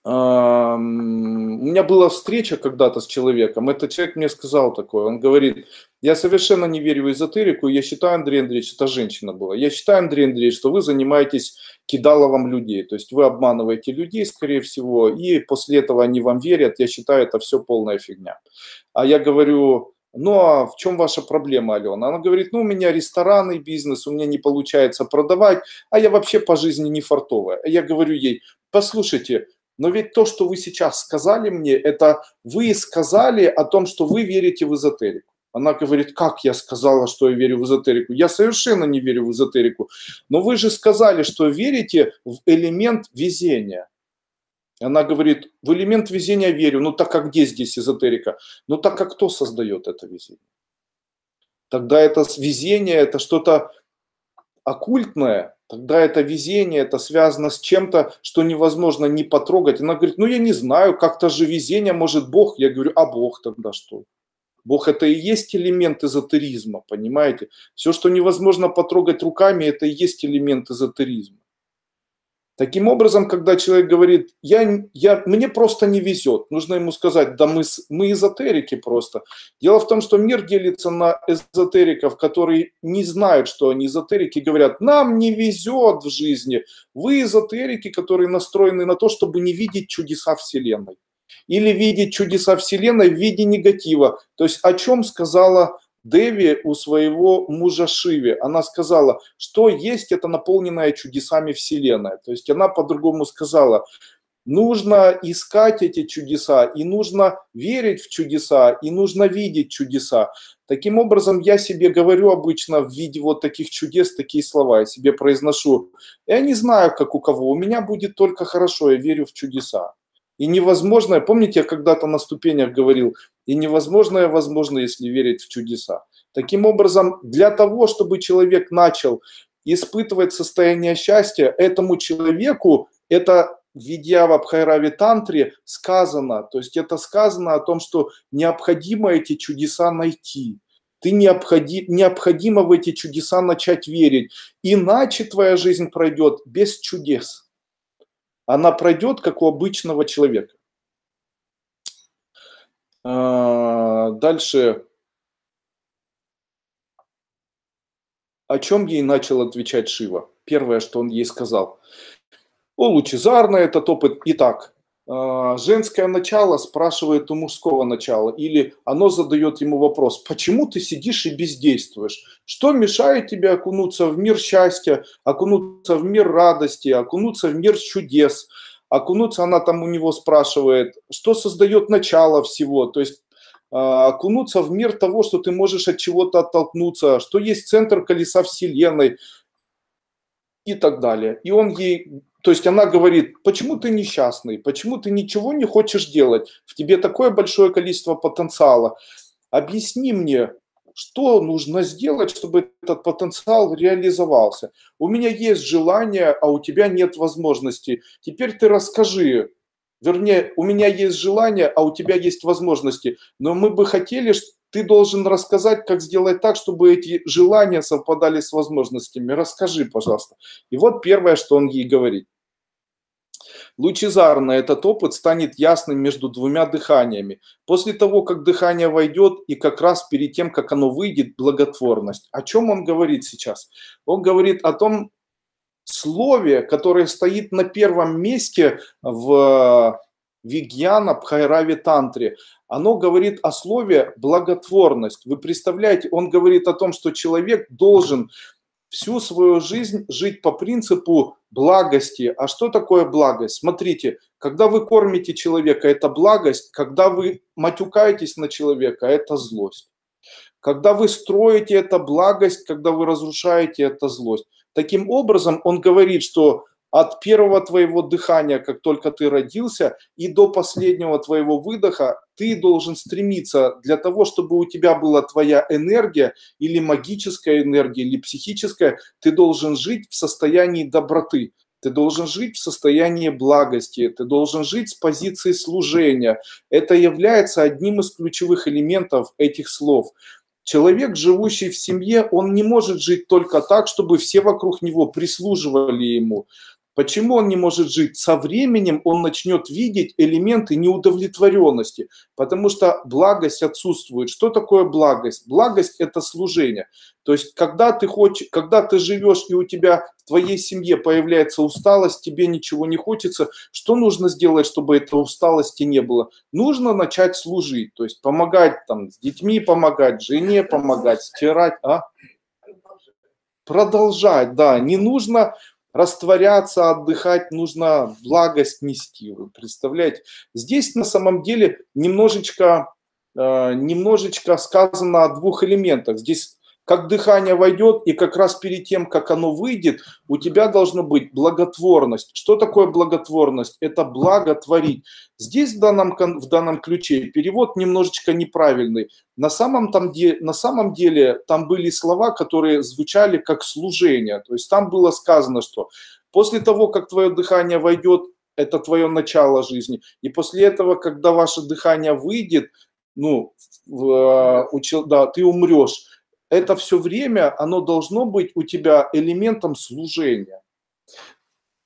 У меня была встреча когда-то с человеком, этот человек мне сказал такое, он говорит, я совершенно не верю в эзотерику, я считаю, Андрей Андреевич, это женщина была, я считаю, Андрей Андреевич, что вы занимаетесь кидаловом людей, то есть вы обманываете людей, скорее всего, и после этого они вам верят, я считаю, это все полная фигня. А я говорю, ну а в чем ваша проблема, Алена? Она говорит, ну у меня ресторанный бизнес, у меня не получается продавать, а я вообще по жизни не фартовая. Я говорю ей, послушайте, но ведь то, что вы сейчас сказали мне, это вы сказали о том, что вы верите в эзотерику. Она говорит, как я сказала, что я верю в эзотерику? Я совершенно не верю в эзотерику. Но вы же сказали, что верите в элемент везения. Она говорит, в элемент везения верю. Ну так как где здесь эзотерика? Ну так как кто создает это везение? Тогда это везение, это что-то оккультное. Тогда это везение, это связано с чем-то, что невозможно не потрогать. Она говорит, ну я не знаю, как-то же везение, может Бог. Я говорю, а Бог тогда что? Бог это и есть элемент эзотеризма, понимаете? Все, что невозможно потрогать руками, это и есть элемент эзотеризма. Таким образом, когда человек говорит, мне просто не везет, нужно ему сказать, да мы эзотерики просто. Дело в том, что мир делится на эзотериков, которые не знают, что они эзотерики, говорят, нам не везет в жизни. Вы эзотерики, которые настроены на то, чтобы не видеть чудеса Вселенной. Или видеть чудеса Вселенной в виде негатива. То есть о чем сказала Деви у своего мужа Шиве. Она сказала, что есть это наполненная чудесами Вселенная. То есть она по-другому сказала, нужно искать эти чудеса, и нужно верить в чудеса, и нужно видеть чудеса. Таким образом, я себе говорю обычно в виде вот таких чудес, такие слова, я себе произношу. Я не знаю, как у кого, у меня будет только хорошо, я верю в чудеса. И невозможное, помните, я когда-то на ступенях говорил, и невозможное возможно, если верить в чудеса. Таким образом, для того, чтобы человек начал испытывать состояние счастья, этому человеку, это в Видьявабхайрави Тантре сказано, то есть это сказано о том, что необходимо эти чудеса найти. Необходимо в эти чудеса начать верить, иначе твоя жизнь пройдет без чудес. Она пройдет, как у обычного человека. Дальше. О чем ей начал отвечать Шива? Первое, что он ей сказал. О, лучезарно этот опыт. Итак, женское начало спрашивает у мужского начала, или оно задает ему вопрос, почему ты сидишь и бездействуешь? Что мешает тебе окунуться в мир счастья, окунуться в мир радости, окунуться в мир чудес? Окунуться, она там у него спрашивает, что создает начало всего, то есть окунуться в мир того, что ты можешь от чего-то оттолкнуться, что есть центр колеса Вселенной и так далее. И он ей... То есть она говорит, почему ты несчастный, почему ты ничего не хочешь делать, в тебе такое большое количество потенциала. Объясни мне, что нужно сделать, чтобы этот потенциал реализовался. У меня есть желание, а у тебя нет возможности. Теперь ты расскажи, вернее, у меня есть желание, а у тебя есть возможности, но мы бы хотели, ты должен рассказать, как сделать так, чтобы эти желания совпадали с возможностями. Расскажи, пожалуйста. И вот первое, что он ей говорит. Лучезарно этот опыт станет ясным между двумя дыханиями. После того, как дыхание войдет, и как раз перед тем, как оно выйдет, благотворность. О чем он говорит сейчас? Он говорит о том слове, которое стоит на первом месте в Вигьяна Бхайрави Тантре. Оно говорит о слове благотворность. Вы представляете, он говорит о том, что человек должен всю свою жизнь жить по принципу благости. А что такое благость? Смотрите, когда вы кормите человека, это благость. Когда вы матюкаетесь на человека, это злость. Когда вы строите, это благость. Когда вы разрушаете, это злость. Таким образом, он говорит, что от первого твоего дыхания, как только ты родился, и до последнего твоего выдоха, ты должен стремиться для того, чтобы у тебя была твоя энергия, или магическая энергия, или психическая, ты должен жить в состоянии доброты. Ты должен жить в состоянии благости, ты должен жить с позиции служения. Это является одним из ключевых элементов этих слов. Человек, живущий в семье, он не может жить только так, чтобы все вокруг него прислуживали ему. Почему он не может жить? Со временем он начнет видеть элементы неудовлетворенности, потому что благость отсутствует. Что такое благость? Благость – это служение. То есть, когда ты живешь и у тебя в твоей семье появляется усталость, тебе ничего не хочется, что нужно сделать, чтобы этой усталости не было? Нужно начать служить, то есть помогать там, с детьми, помогать жене, помогать стирать. Продолжать, да, не нужно растворяться, отдыхать, нужно благость нести. Вы представляете? Здесь на самом деле немножечко сказано о двух элементах. Здесь как дыхание войдет, и как раз перед тем, как оно выйдет, у тебя должна быть благотворность. Что такое благотворность? Это благотворить. Здесь в данном ключе перевод немножечко неправильный. На самом деле там были слова, которые звучали как служение. То есть там было сказано, что после того, как твое дыхание войдет, это твое начало жизни. И после этого, когда ваше дыхание выйдет, ты умрешь. Это все время, оно должно быть у тебя элементом служения.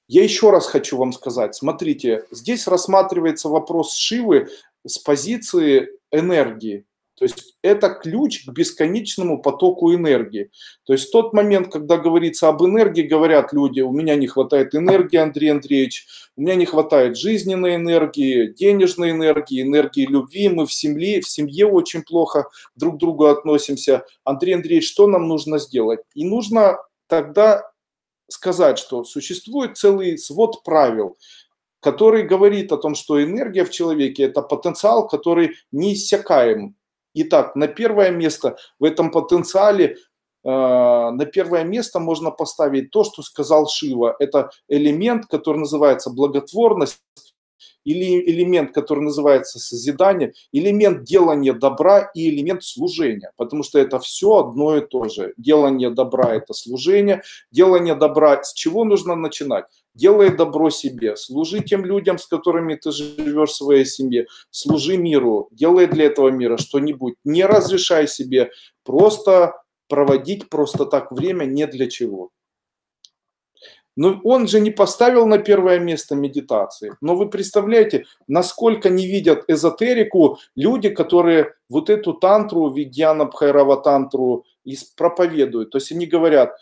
Я еще раз хочу вам сказать, смотрите, здесь рассматривается вопрос Шивы с позиции энергии. То есть это ключ к бесконечному потоку энергии. То есть в тот момент, когда говорится об энергии, говорят люди: у меня не хватает энергии, Андрей Андреевич, у меня не хватает жизненной энергии, денежной энергии, энергии любви, мы в семье очень плохо друг к другу относимся. Андрей Андреевич, что нам нужно сделать? И нужно тогда сказать, что существует целый свод правил, который говорит о том, что энергия в человеке – это потенциал, который неиссякаем. Итак, на первое место в этом потенциале, на первое место можно поставить то, что сказал Шива. Это элемент, который называется благотворность, или элемент, который называется созидание, элемент делания добра и элемент служения, потому что это все одно и то же. Делание добра – это служение, делание добра. С чего нужно начинать? Делай добро себе, служи тем людям, с которыми ты живешь в своей семье, служи миру, делай для этого мира что-нибудь. Не разрешай себе просто проводить просто так время не для чего. Но он же не поставил на первое место медитации. Но вы представляете, насколько не видят эзотерику люди, которые вот эту тантру, Вигьяна Бхайрава тантру проповедуют. То есть они говорят,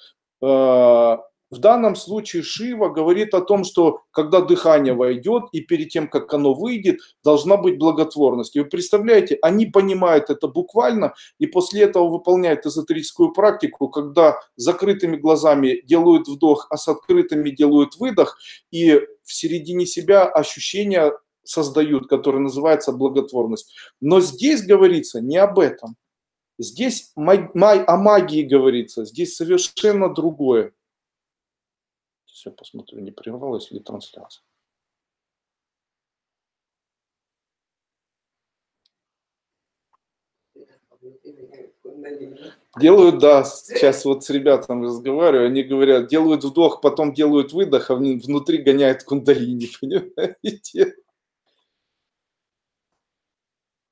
в данном случае Шива говорит о том, что когда дыхание войдет и перед тем, как оно выйдет, должна быть благотворность. И вы представляете, они понимают это буквально и после этого выполняют эзотерическую практику, когда с закрытыми глазами делают вдох, а с открытыми делают выдох, и в середине себя ощущения создают, которое называется благотворность. Но здесь говорится не об этом. Здесь о магии говорится, здесь совершенно другое. Сейчас я посмотрю, не прервалась ли трансляция. Делают, да, сейчас вот с ребятами разговариваю, они говорят, делают вдох, потом делают выдох, а внутри гоняют кундалини, понимаете?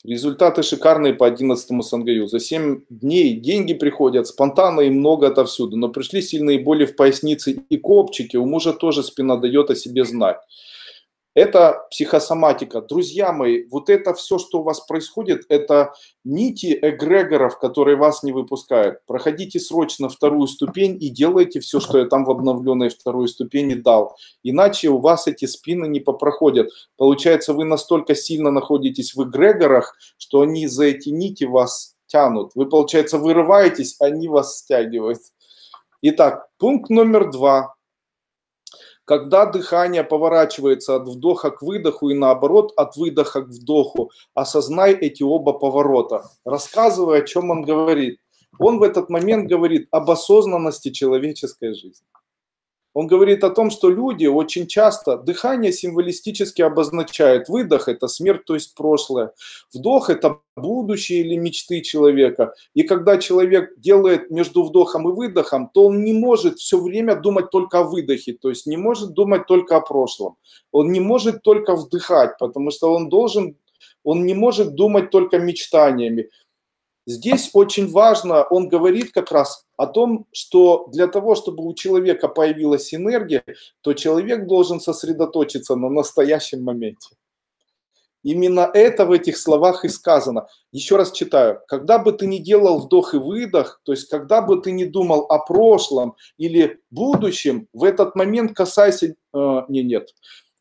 Результаты шикарные по 11-му Сангаю. За 7 дней деньги приходят спонтанно и много отовсюду. Но пришли сильные боли в пояснице и копчике. У мужа тоже спина дает о себе знать. Это психосоматика. Друзья мои, вот это все, что у вас происходит, это нити эгрегоров, которые вас не выпускают. Проходите срочно вторую ступень и делайте все, что я там в обновленной второй ступени дал. Иначе у вас эти спины не попроходят. Получается, вы настолько сильно находитесь в эгрегорах, что они за эти нити вас тянут. Вы, получается, вырываетесь, они вас стягивают. Итак, пункт номер 2. Когда дыхание поворачивается от вдоха к выдоху и наоборот, от выдоха к вдоху, осознай эти оба поворота. Рассказывая, о чем он говорит. Он в этот момент говорит об осознанности человеческой жизни. Он говорит о том, что люди очень часто, дыхание символистически обозначает выдох – это смерть, то есть прошлое, вдох – это будущее или мечты человека. И когда человек делает между вдохом и выдохом, то он не может все время думать только о выдохе, то есть не может думать только о прошлом. Он не может только вдыхать, потому что он не может думать только мечтаниями. Здесь очень важно, он говорит как раз о том, что для того, чтобы у человека появилась энергия, то человек должен сосредоточиться на настоящем моменте. Именно это в этих словах и сказано. Еще раз читаю. Когда бы ты ни делал вдох и выдох, то есть когда бы ты ни думал о прошлом или будущем, в этот момент касайся...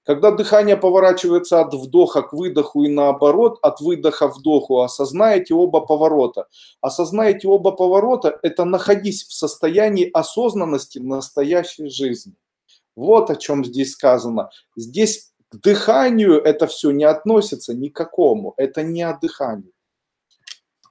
Когда дыхание поворачивается от вдоха к выдоху и наоборот, от выдоха к вдоху, осознаете оба поворота. Осознаете оба поворота – это находись в состоянии осознанности настоящей жизни. Вот о чем здесь сказано. Здесь к дыханию это все не относится никакому. Это не о дыхании.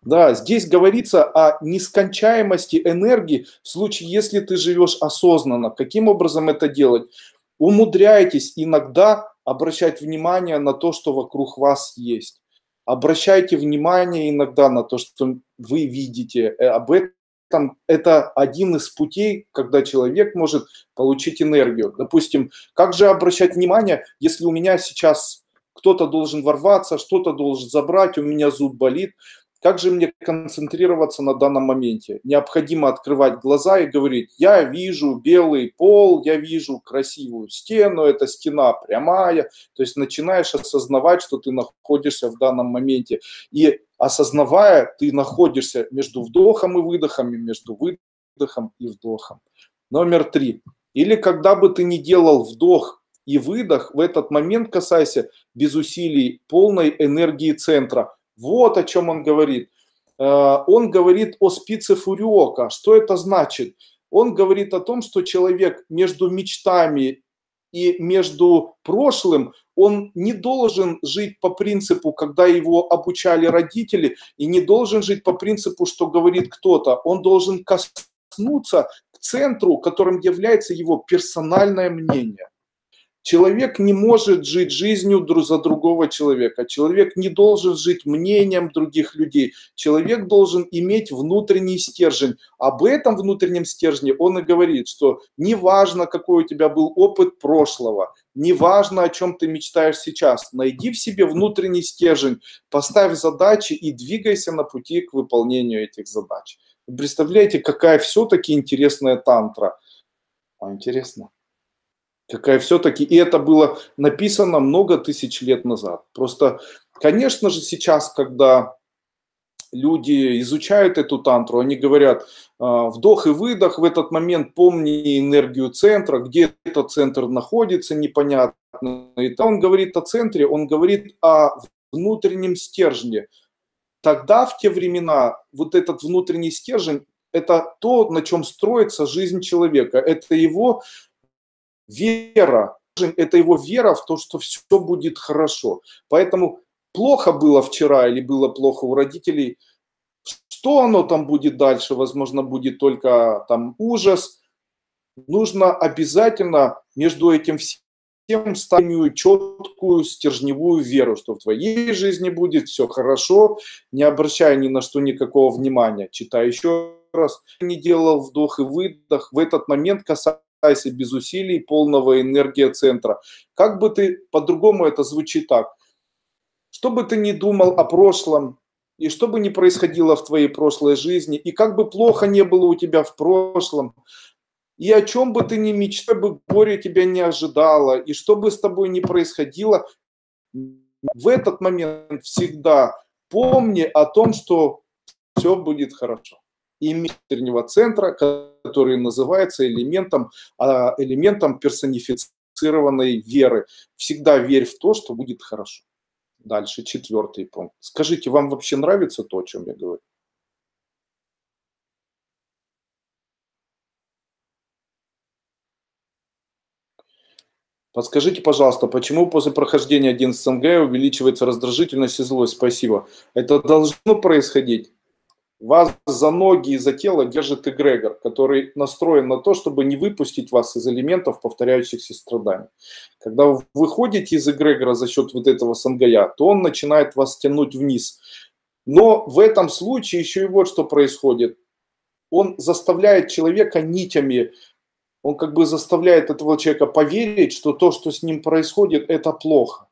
Да, здесь говорится о нескончаемости энергии в случае, если ты живешь осознанно. Каким образом это делать? Умудряйтесь иногда обращать внимание на то, что вокруг вас есть. Обращайте внимание иногда на то, что вы видите. Об этом это один из путей, когда человек может получить энергию. Допустим, как же обращать внимание, если у меня сейчас кто-то должен ворваться, что-то должен забрать, у меня зуб болит. Как же мне концентрироваться на данном моменте? Необходимо открывать глаза и говорить: я вижу белый пол, я вижу красивую стену, эта стена прямая. То есть начинаешь осознавать, что ты находишься в данном моменте. И осознавая, ты находишься между вдохом и выдохом, и между выдохом и вдохом. Номер 3. Или когда бы ты ни делал вдох и выдох, в этот момент касайся без усилий полной энергии центра. Вот о чем он говорит. Он говорит о спице фуриока. Что это значит? Он говорит о том, что человек между мечтами и между прошлым, он не должен жить по принципу, когда его обучали родители, и не должен жить по принципу, что говорит кто-то. Он должен коснуться к центру, которым является его персональное мнение. Человек не может жить жизнью за другого человека. Человек не должен жить мнением других людей. Человек должен иметь внутренний стержень. Об этом внутреннем стержне он и говорит, что неважно, какой у тебя был опыт прошлого, неважно, о чем ты мечтаешь сейчас, найди в себе внутренний стержень, поставь задачи и двигайся на пути к выполнению этих задач. Вы представляете, какая все-таки интересная тантра? Интересно. Какая все-таки, и это было написано много тысяч лет назад. Просто, конечно же, сейчас, когда люди изучают эту тантру, они говорят: вдох и выдох, в этот момент помни энергию центра, где этот центр находится, непонятно. И он говорит о центре, он говорит о внутреннем стержне. Тогда, в те времена, вот этот внутренний стержень, это то, на чем строится жизнь человека, это его вера, это его вера в то, что все будет хорошо. Поэтому плохо было вчера или было плохо у родителей, что оно там будет дальше, возможно, будет только там ужас. Нужно обязательно между этим всем ставить четкую стержневую веру, что в твоей жизни будет все хорошо, не обращая ни на что никакого внимания. Читай еще раз. Не делал вдох и выдох, в этот момент касаясь без усилий полного энергия центра. Как бы ты, по-другому это звучит так. Что бы ты ни думал о прошлом, и что бы ни происходило в твоей прошлой жизни, и как бы плохо не было у тебя в прошлом, И о чем бы ты ни мечтал, бы горе тебя не ожидало, и что бы с тобой ни происходило, в этот момент всегда помни о том, что все будет хорошо. И внутреннего центра, который называется элементом персонифицированной веры. Всегда верь в то, что будет хорошо. Дальше 4-й пункт. Скажите, вам вообще нравится то, о чем я говорю? Подскажите, пожалуйста, почему после прохождения 11 СНГ увеличивается раздражительность и злость? Спасибо. Это должно происходить. Вас за ноги и за тело держит эгрегор, который настроен на то, чтобы не выпустить вас из элементов повторяющихся страданий. Когда вы выходите из эгрегора за счет вот этого сангая, то он начинает вас тянуть вниз. Но в этом случае еще и вот что происходит. Он заставляет человека нитями, он как бы заставляет этого человека поверить, что то, что с ним происходит, это плохо.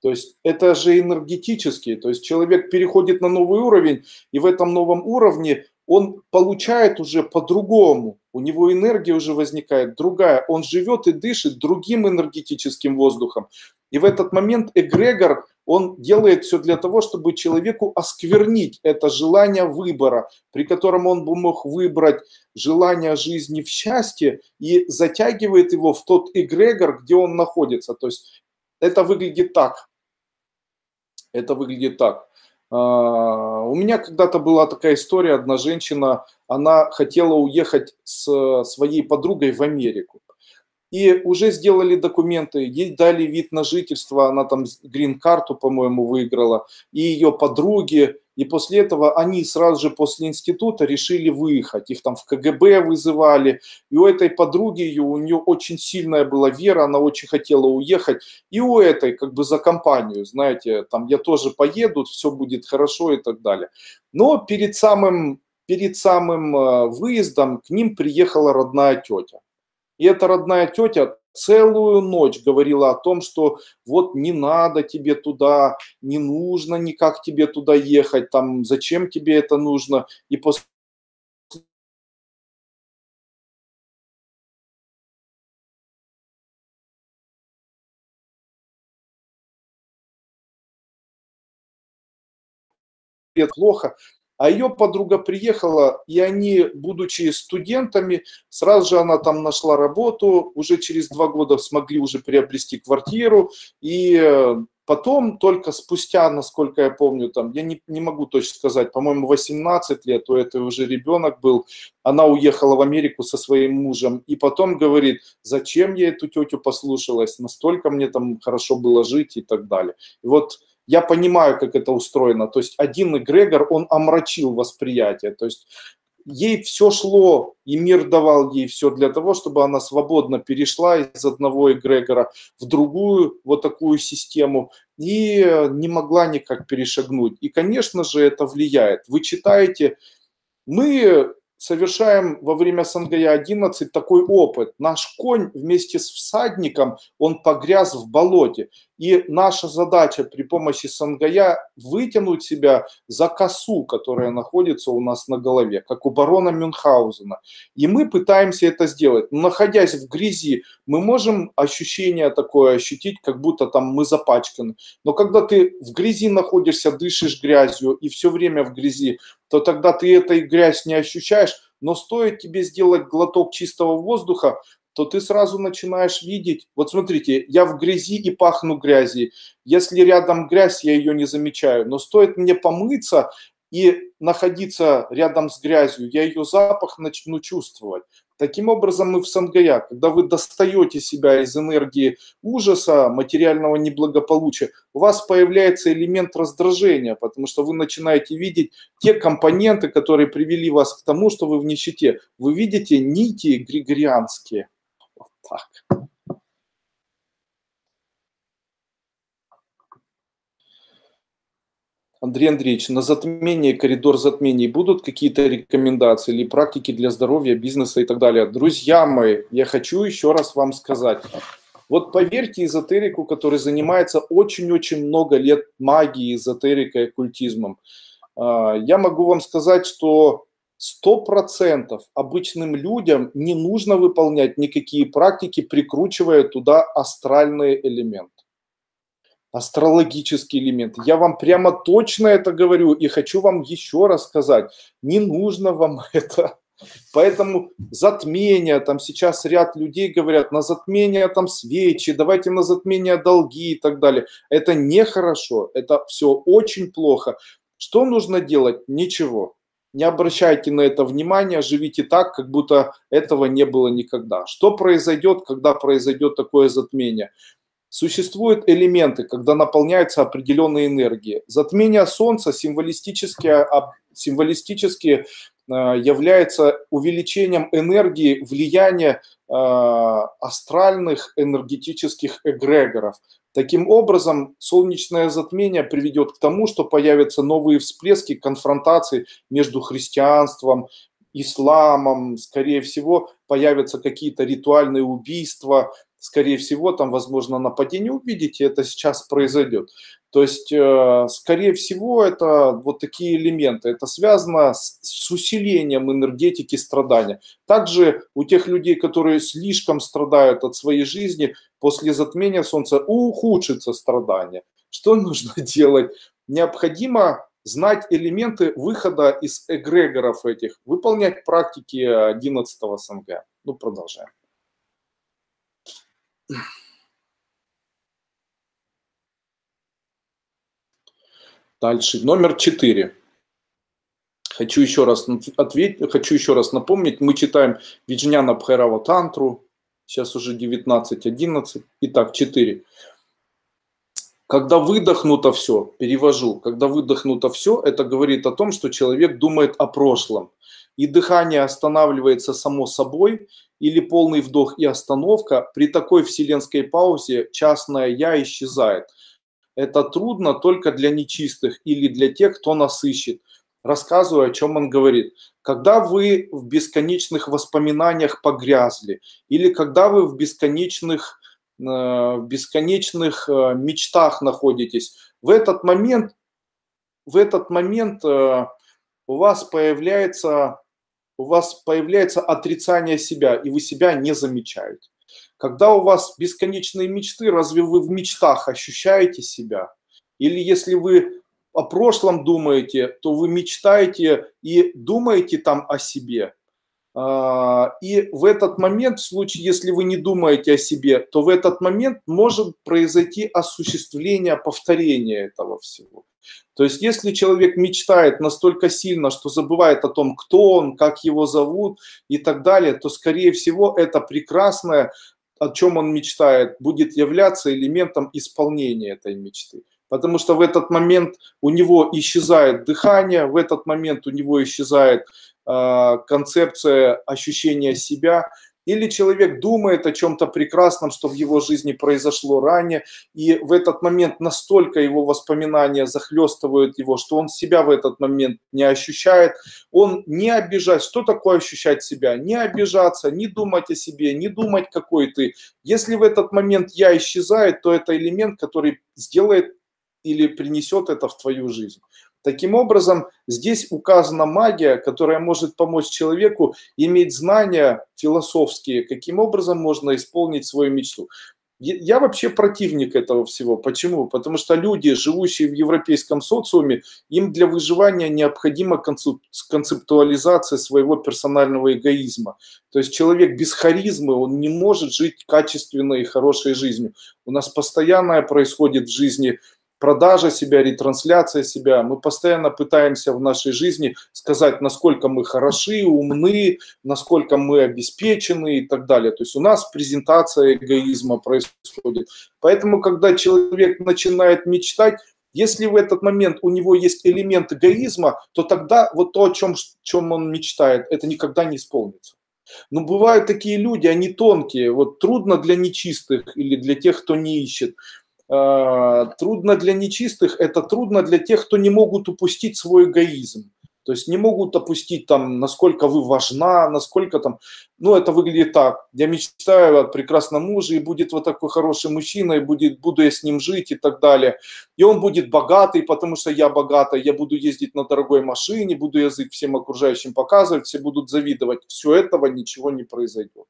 То есть это же энергетически, то есть человек переходит на новый уровень, и в этом новом уровне он получает уже по-другому, у него энергия уже возникает другая, он живет и дышит другим энергетическим воздухом. И в этот момент эгрегор, он делает все для того, чтобы человеку осквернить это желание выбора, при котором он бы мог выбрать желание жизни в счастье и затягивает его в тот эгрегор, где он находится. То есть это выглядит так. Это выглядит так. У меня когда-то была такая история, одна женщина, она хотела уехать с своей подругой в Америку. И уже сделали документы, ей дали вид на жительство, она там грин-карту, по-моему, выиграла, и ее подруги. И после этого они сразу же после института решили выехать. Их там в КГБ вызывали. И у этой подруги, у нее очень сильная была вера, она очень хотела уехать. И у этой как бы за компанию, знаете, там я тоже поеду, все будет хорошо и так далее. Но перед самым выездом к ним приехала родная тетя. И эта родная тетя целую ночь говорила о том, что вот не надо тебе туда, не нужно никак тебе туда ехать, там, зачем тебе это нужно. И после этого плохо. А ее подруга приехала, и они, будучи студентами, сразу же она там нашла работу, уже через 2 года смогли уже приобрести квартиру, и потом только спустя, насколько я помню, там, я не могу точно сказать, по-моему, 18 лет, у этой уже ребенок был, она уехала в Америку со своим мужем, и потом говорит, зачем я эту тетю послушалась, настолько мне там хорошо было жить и так далее. И вот я понимаю, как это устроено. То есть один эгрегор, он омрачил восприятие. То есть ей все шло, и мир давал ей все для того, чтобы она свободно перешла из одного эгрегора в другую вот такую систему и не могла никак перешагнуть. И, конечно же, это влияет. Вы читаете, мы совершаем во время Сангая-11 такой опыт. Наш конь вместе с всадником, он погряз в болоте. И наша задача при помощи Сангая вытянуть себя за косу, которая находится у нас на голове, как у барона Мюнхгаузена. И мы пытаемся это сделать. Но находясь в грязи, мы можем ощущение такое ощутить, как будто там мы запачканы. Но когда ты в грязи находишься, дышишь грязью и все время в грязи, то тогда ты этой грязь не ощущаешь, но стоит тебе сделать глоток чистого воздуха, то ты сразу начинаешь видеть, вот смотрите, я в грязи и пахну грязью, если рядом грязь, я ее не замечаю, но стоит мне помыться и находиться рядом с грязью, я ее запах начну чувствовать. Таким образом и в Сангая, когда вы достаете себя из энергии ужаса, материального неблагополучия, у вас появляется элемент раздражения, потому что вы начинаете видеть те компоненты, которые привели вас к тому, что вы в нищете. Вы видите нити григорианские. Вот так. Андрей Андреевич, на затмение, коридор затмений будут какие-то рекомендации или практики для здоровья, бизнеса и так далее? Друзья мои, я хочу еще раз вам сказать. Вот поверьте эзотерику, который занимается очень-очень много лет магией, эзотерикой, оккультизмом. Я могу вам сказать, что 100% обычным людям не нужно выполнять никакие практики, прикручивая туда астральные элементы, астрологические элементы. Я вам прямо точно это говорю и хочу вам еще раз сказать. Не нужно вам это. Поэтому затмение, там сейчас ряд людей говорят, на затмение там свечи, давайте на затмение долги и так далее. Это нехорошо, это все очень плохо. Что нужно делать? Ничего. Не обращайте на это внимания, живите так, как будто этого не было никогда. Что произойдет, когда произойдет такое затмение? Существуют элементы, когда наполняются определенные энергии. Затмение Солнца символистически является увеличением энергии влияния астральных энергетических эгрегоров. Таким образом, солнечное затмение приведет к тому, что появятся новые всплески конфронтаций между христианством, исламом, скорее всего, появятся какие-то ритуальные убийства, скорее всего, там, возможно, нападение. Увидите, это сейчас произойдет. То есть, скорее всего, это вот такие элементы. Это связано с усилением энергетики страдания. Также у тех людей, которые слишком страдают от своей жизни, после затмения Солнца ухудшится страдание. Что нужно делать? Необходимо знать элементы выхода из эгрегоров этих, выполнять практики 11-го СНГ. Ну, продолжаем. Дальше, номер 4. Хочу еще раз напомнить, мы читаем Виджняна Бхайрава Тантру, сейчас уже 19:11, итак, 4. Когда выдохнуто все, перевожу, когда выдохнуто все, это говорит о том, что человек думает о прошлом. И дыхание останавливается само собой, или полный вдох и остановка, при такой вселенской паузе частное «я» исчезает. Это трудно только для нечистых или для тех, кто нас ищет. Рассказываю, о чем он говорит. Когда вы в бесконечных воспоминаниях погрязли, или когда вы в бесконечных мечтах находитесь, в этот момент у вас появляется отрицание себя, и вы себя не замечаете. Когда у вас бесконечные мечты, разве вы в мечтах ощущаете себя? Или если вы о прошлом думаете, то вы мечтаете и думаете там о себе. И в этот момент, в случае, если вы не думаете о себе, то в этот момент может произойти осуществление, повторение этого всего. То есть, если человек мечтает настолько сильно, что забывает о том, кто он, как его зовут и так далее, то, скорее всего, это прекрасное, о чем он мечтает, будет являться элементом исполнения этой мечты. Потому что в этот момент у него исчезает дыхание, в этот момент у него исчезает концепция ощущения себя. Или человек думает о чем-то прекрасном, что в его жизни произошло ранее, и в этот момент настолько его воспоминания захлестывают его, что он себя в этот момент не ощущает. Он не обижает. Что такое ощущать себя? Не обижаться, не думать о себе, не думать, какой ты. Если в этот момент я исчезает, то это элемент, который сделает или принесет это в твою жизнь. Таким образом, здесь указана магия, которая может помочь человеку иметь знания философские, каким образом можно исполнить свою мечту. Я вообще противник этого всего. Почему? Потому что люди, живущие в европейском социуме, им для выживания необходима концептуализация своего персонального эгоизма. То есть человек без харизмы, он не может жить качественной и хорошей жизнью. У нас постоянно происходит в жизни продажа себя, ретрансляция себя. Мы постоянно пытаемся в нашей жизни сказать, насколько мы хороши, умны, насколько мы обеспечены и так далее. То есть у нас презентация эгоизма происходит. Поэтому, когда человек начинает мечтать, если в этот момент у него есть элемент эгоизма, то тогда вот то, о чем он мечтает, это никогда не исполнится. Но бывают такие люди, они тонкие. Вот трудно для нечистых или для тех, кто не ищет. Трудно для нечистых, это трудно для тех, кто не могут упустить свой эгоизм. То То есть не могут опустить там, насколько вы важна, насколько там, ну это выглядит так. Я мечтаю о прекрасном муже, и будет вот такой хороший мужчина, и буду я с ним жить и так далее. И он будет богатый, потому что я богатая, я буду ездить на дорогой машине, буду язык всем окружающим показывать, все будут завидовать. Все этого ничего не произойдет.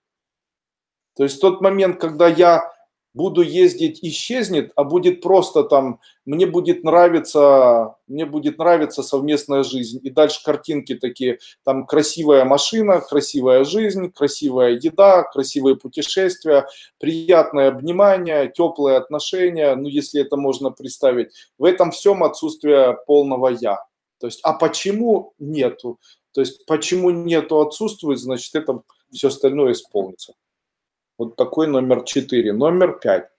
То есть в тот момент, когда я буду ездить, исчезнет, а будет просто там, мне будет нравиться совместная жизнь. И дальше картинки такие, там красивая машина, красивая жизнь, красивая еда, красивые путешествия, приятное обнимание, теплые отношения, ну если это можно представить. В этом всем отсутствие полного «я». То есть, а почему нету? То есть, почему нету, отсутствует, значит, это все остальное исполнится. Вот такой номер 4. Номер 5.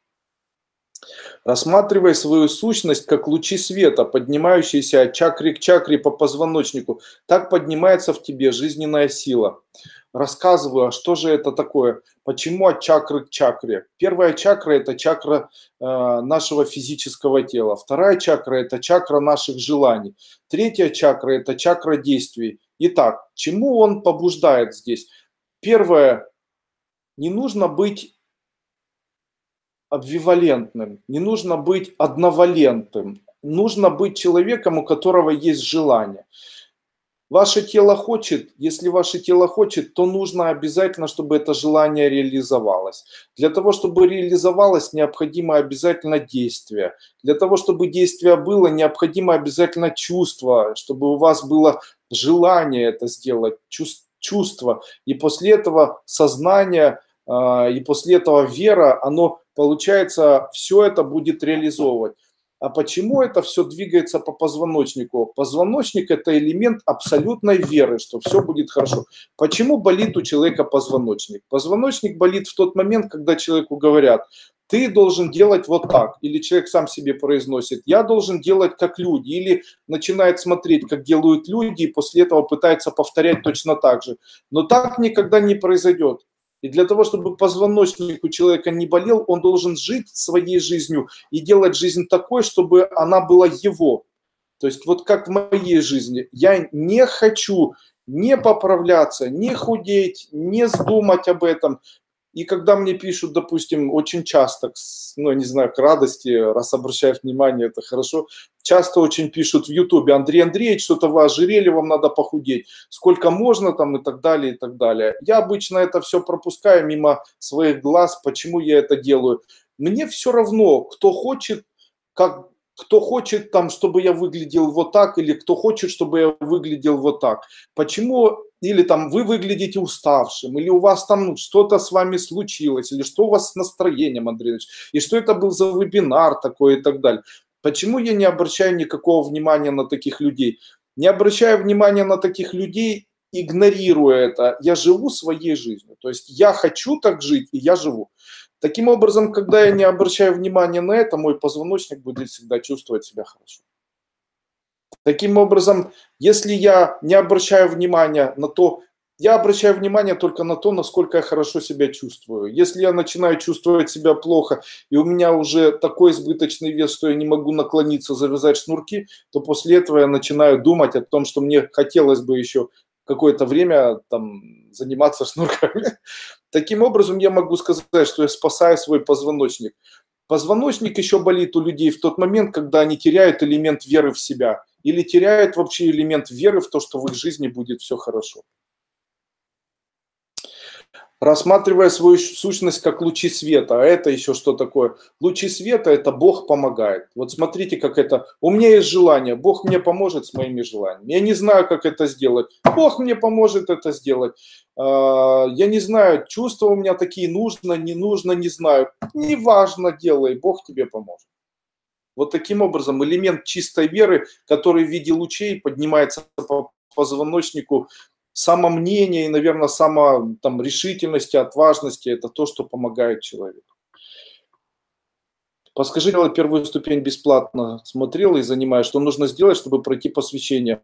Рассматривай свою сущность как лучи света, поднимающиеся от чакры к чакре по позвоночнику. Так поднимается в тебе жизненная сила. Рассказываю, а что же это такое? Почему от чакры к чакре? Первая чакра – это чакра нашего физического тела. Вторая чакра – это чакра наших желаний. Третья чакра – это чакра действий. Итак, чему он побуждает здесь? Первое. Не нужно быть обвивалентным, не нужно быть одновалентным. Нужно быть человеком, у которого есть желание. Ваше тело хочет, если ваше тело хочет, то нужно обязательно, чтобы это желание реализовалось. Для того, чтобы реализовалось, необходимо обязательно действие. Для того, чтобы действие было, необходимо обязательно чувство, чтобы у вас было желание это сделать, чувство. И после этого сознание, и после этого вера, оно, получается, все это будет реализовывать. А почему это все двигается по позвоночнику? Позвоночник – это элемент абсолютной веры, что все будет хорошо. Почему болит у человека позвоночник? Позвоночник болит в тот момент, когда человеку говорят: ты должен делать вот так. Или человек сам себе произносит: я должен делать как люди. Или начинает смотреть, как делают люди, и после этого пытается повторять точно так же. Но так никогда не произойдет. И для того, чтобы позвоночник у человека не болел, он должен жить своей жизнью и делать жизнь такой, чтобы она была его. То есть вот как в моей жизни. Я не хочу не поправляться, не худеть, не думать об этом. И когда мне пишут, допустим, очень часто, ну, не знаю, к радости, раз обращаешь внимание, это хорошо, часто очень пишут в Ютубе: Андрей Андреевич, что-то вы ожирели, вам надо похудеть, сколько можно там и так далее, и так далее. Я обычно это все пропускаю мимо своих глаз. Почему я это делаю? Мне все равно, кто хочет, кто хочет там, чтобы я выглядел вот так, или кто хочет, чтобы я выглядел вот так. Почему? Или там вы выглядите уставшим, или у вас там что-то с вами случилось, или что у вас с настроением, Андрей Ильич, и что это был за вебинар такой и так далее. Почему я не обращаю никакого внимания на таких людей? Не обращаю внимания на таких людей, игнорируя это. Я живу своей жизнью. То есть я хочу так жить, и я живу. Таким образом, когда я не обращаю внимания на это, мой позвоночник будет всегда чувствовать себя хорошо. Таким образом, если я не обращаю внимания на то, я обращаю внимание только на то, насколько я хорошо себя чувствую. Если я начинаю чувствовать себя плохо, и у меня уже такой избыточный вес, что я не могу наклониться, завязать шнурки, то после этого я начинаю думать о том, что мне хотелось бы еще какое-то время там заниматься шнурками. Таким образом, я могу сказать, что я спасаю свой позвоночник. Позвоночник еще болит у людей в тот момент, когда они теряют элемент веры в себя или теряют вообще элемент веры в то, что в их жизни будет все хорошо. Рассматривая свою сущность как лучи света. А это еще что такое? Лучи света – это Бог помогает. Вот смотрите, как это. У меня есть желание, Бог мне поможет с моими желаниями. Я не знаю, как это сделать. Бог мне поможет это сделать. Я не знаю, чувства у меня такие, нужно, не знаю. Неважно, делай, Бог тебе поможет. Вот таким образом элемент чистой веры, который в виде лучей поднимается по позвоночнику, самомнение и, наверное, решительности, отважности – это то, что помогает человеку. Подскажи, делай первую ступень бесплатно. Смотрел и занимаюсь, что нужно сделать, чтобы пройти посвящение.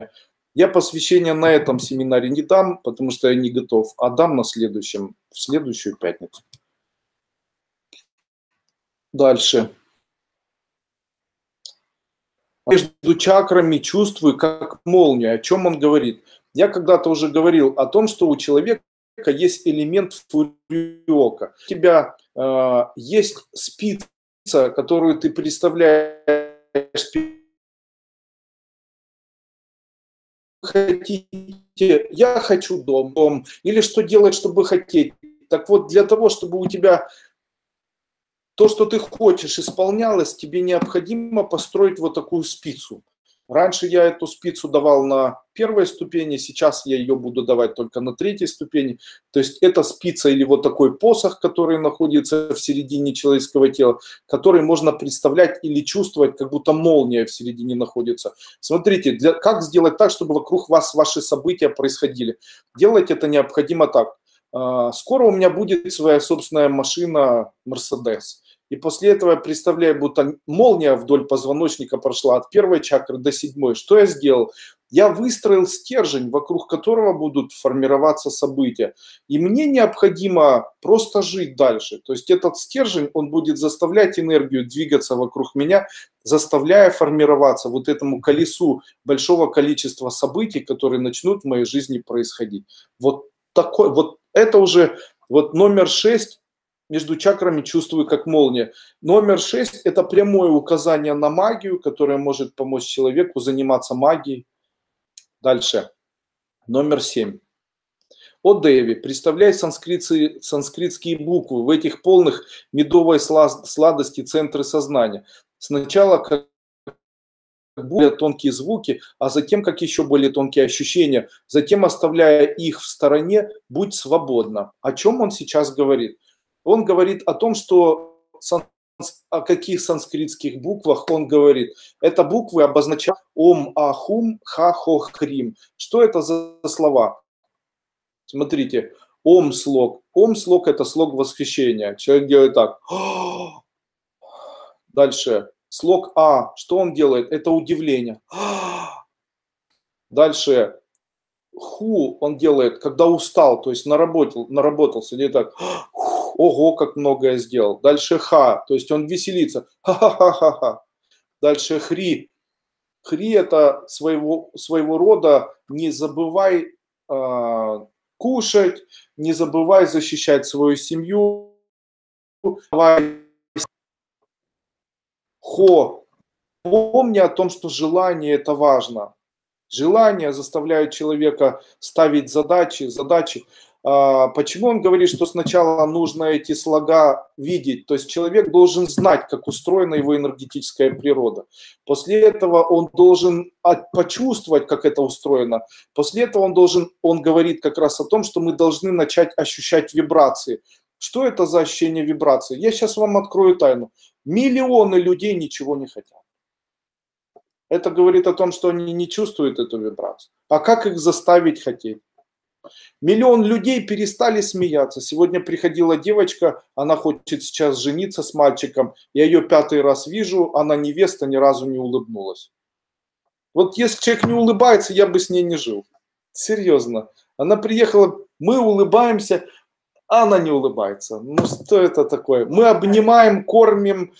Я посвящение на этом семинаре не дам, потому что я не готов, а дам в следующую пятницу. Дальше. между чакрами чувствую, как молния. О чем он говорит? Я когда-то уже говорил о том, что у человека есть элемент фуриока. У тебя есть спица, которую ты представляешь, хотите, я хочу дом, или что делать, чтобы хотеть. Так вот, для того, чтобы у тебя то, что ты хочешь, исполнялось, тебе необходимо построить вот такую спицу. Раньше я эту спицу давал на первой ступени, сейчас я ее буду давать только на третьей ступени. То есть это спица или вот такой посох, который находится в середине человеческого тела, который можно представлять или чувствовать, как будто молния в середине находится. Смотрите, как сделать так, чтобы вокруг вас ваши события происходили. Делать это необходимо так. Скоро у меня будет своя собственная машина Mercedes. И после этого я представляю, будто молния вдоль позвоночника прошла от первой чакры до седьмой. Что я сделал? Я выстроил стержень, вокруг которого будут формироваться события. И мне необходимо просто жить дальше. То есть этот стержень, он будет заставлять энергию двигаться вокруг меня, заставляя формироваться вот этому колесу большого количества событий, которые начнут в моей жизни происходить. Вот такой, вот это уже вот номер 6. Между чакрами чувствую, как молния. Номер 6 – это прямое указание на магию, которая может помочь человеку заниматься магией. Дальше. Номер 7. О Деви, представляй санскритские буквы в этих полных медовой сладости центры сознания. Сначала как более тонкие звуки, а затем как еще более тонкие ощущения. Затем, оставляя их в стороне, будь свободна. О чем он сейчас говорит? Он говорит о том, что о каких санскритских буквах он говорит. Это буквы обозначают Ом, Ахум, Ха, Хо, Хрим. Что это за слова? Смотрите, Ом слог. Ом слог – это слог восхищения. Человек делает так. Дальше. Слог А. Что он делает? Это удивление. Дальше. Ху он делает, когда устал, то есть наработался, или так, ого, как много я сделал. Дальше ха, то есть он веселится, ха-ха-ха-ха-ха. Дальше хри. Хри это своего рода не забывай кушать, не забывай защищать свою семью. Хо. Помни о том, что желание это важно. Желания заставляют человека ставить задачи. Почему он говорит, что сначала нужно эти слога видеть? То есть человек должен знать, как устроена его энергетическая природа. После этого он должен почувствовать, как это устроено. После этого он говорит как раз о том, что мы должны начать ощущать вибрации. Что это за ощущение вибрации? Я сейчас вам открою тайну. Миллионы людей ничего не хотят. Это говорит о том, что они не чувствуют эту вибрацию. А как их заставить хотеть? Миллион людей перестали смеяться. Сегодня приходила девочка, она хочет сейчас жениться с мальчиком. Я ее 5-й раз вижу, она невеста, ни разу не улыбнулась. Вот если человек не улыбается, я бы с ней не жил. Серьезно. Она приехала, мы улыбаемся, а она не улыбается. Ну что это такое? Мы обнимаем, кормим,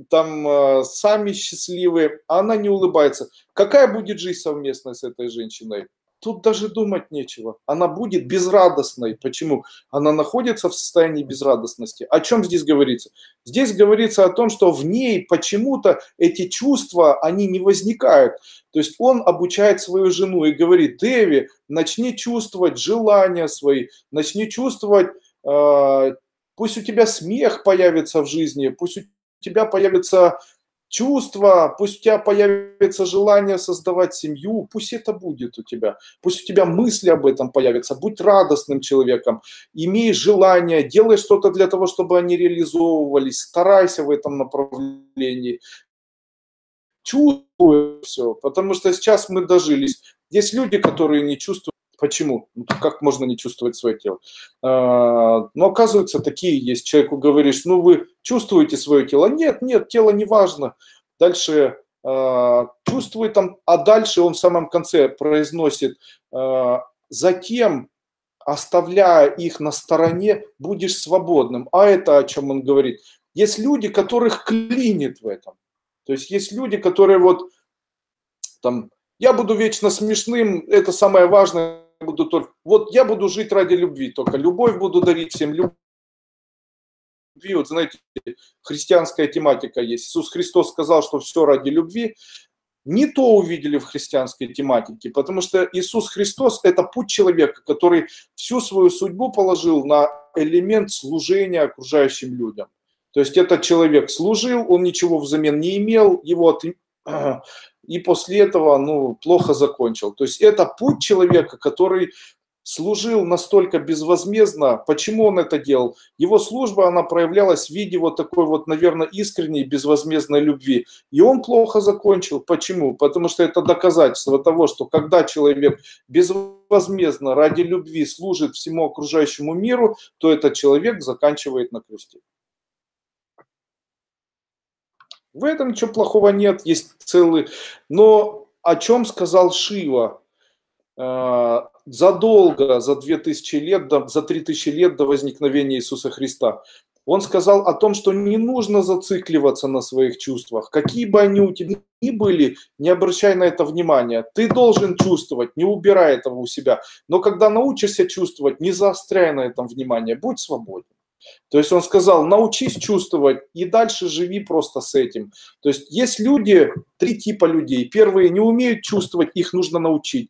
там сами счастливые, а она не улыбается. Какая будет жизнь совместная с этой женщиной? Тут даже думать нечего. Она будет безрадостной. Почему? Она находится в состоянии безрадостности. О чем здесь говорится? Здесь говорится о том, что в ней почему-то эти чувства, они не возникают. То есть он обучает свою жену и говорит: Деви, начни чувствовать желания свои, начни чувствовать, пусть у тебя смех появится в жизни, пусть у тебя появится чувство, пусть у тебя появится желание создавать семью, пусть это будет у тебя, пусть у тебя мысли об этом появятся, будь радостным человеком, имей желание, делай что-то для того, чтобы они реализовывались, старайся в этом направлении, чувствуй все, потому что сейчас мы дожились. Есть люди, которые не чувствуют. Почему? Как можно не чувствовать свое тело? Но оказывается, такие есть. Человеку говоришь, ну вы чувствуете свое тело? Нет, тело не важно. Дальше чувствуй там, а дальше он в самом конце произносит, затем, оставляя их на стороне, будешь свободным. А это о чем он говорит? Есть люди, которых клинит в этом. То есть есть люди, которые вот там, я буду вечно смешным, это самое важное, буду только, вот я буду жить ради любви, только любовь буду дарить всем, любви, вот знаете, христианская тематика есть. Иисус Христос сказал, что все ради любви. Не то увидели в христианской тематике, потому что Иисус Христос – это путь человека, который всю свою судьбу положил на элемент служения окружающим людям. То есть этот человек служил, он ничего взамен не имел, и после этого плохо закончил. То есть это путь человека, который служил настолько безвозмездно. Почему он это делал? Его служба, она проявлялась в виде вот такой вот, наверное, искренней безвозмездной любви. И он плохо закончил. Почему? Потому что это доказательство того, что когда человек безвозмездно ради любви служит всему окружающему миру, то этот человек заканчивает на кресте. В этом ничего плохого нет, есть целый... Но о чем сказал Шива? Задолго, за 2000 лет, за 3000 лет до возникновения Иисуса Христа. Он сказал о том, что не нужно зацикливаться на своих чувствах. Какие бы они у тебя ни были, не обращай на это внимания. Ты должен чувствовать, не убирай этого у себя. Но когда научишься чувствовать, не заостряй на этом внимание, будь свободен. То есть он сказал, научись чувствовать и дальше живи просто с этим. То есть есть люди, 3 типа людей. Первые не умеют чувствовать, их нужно научить.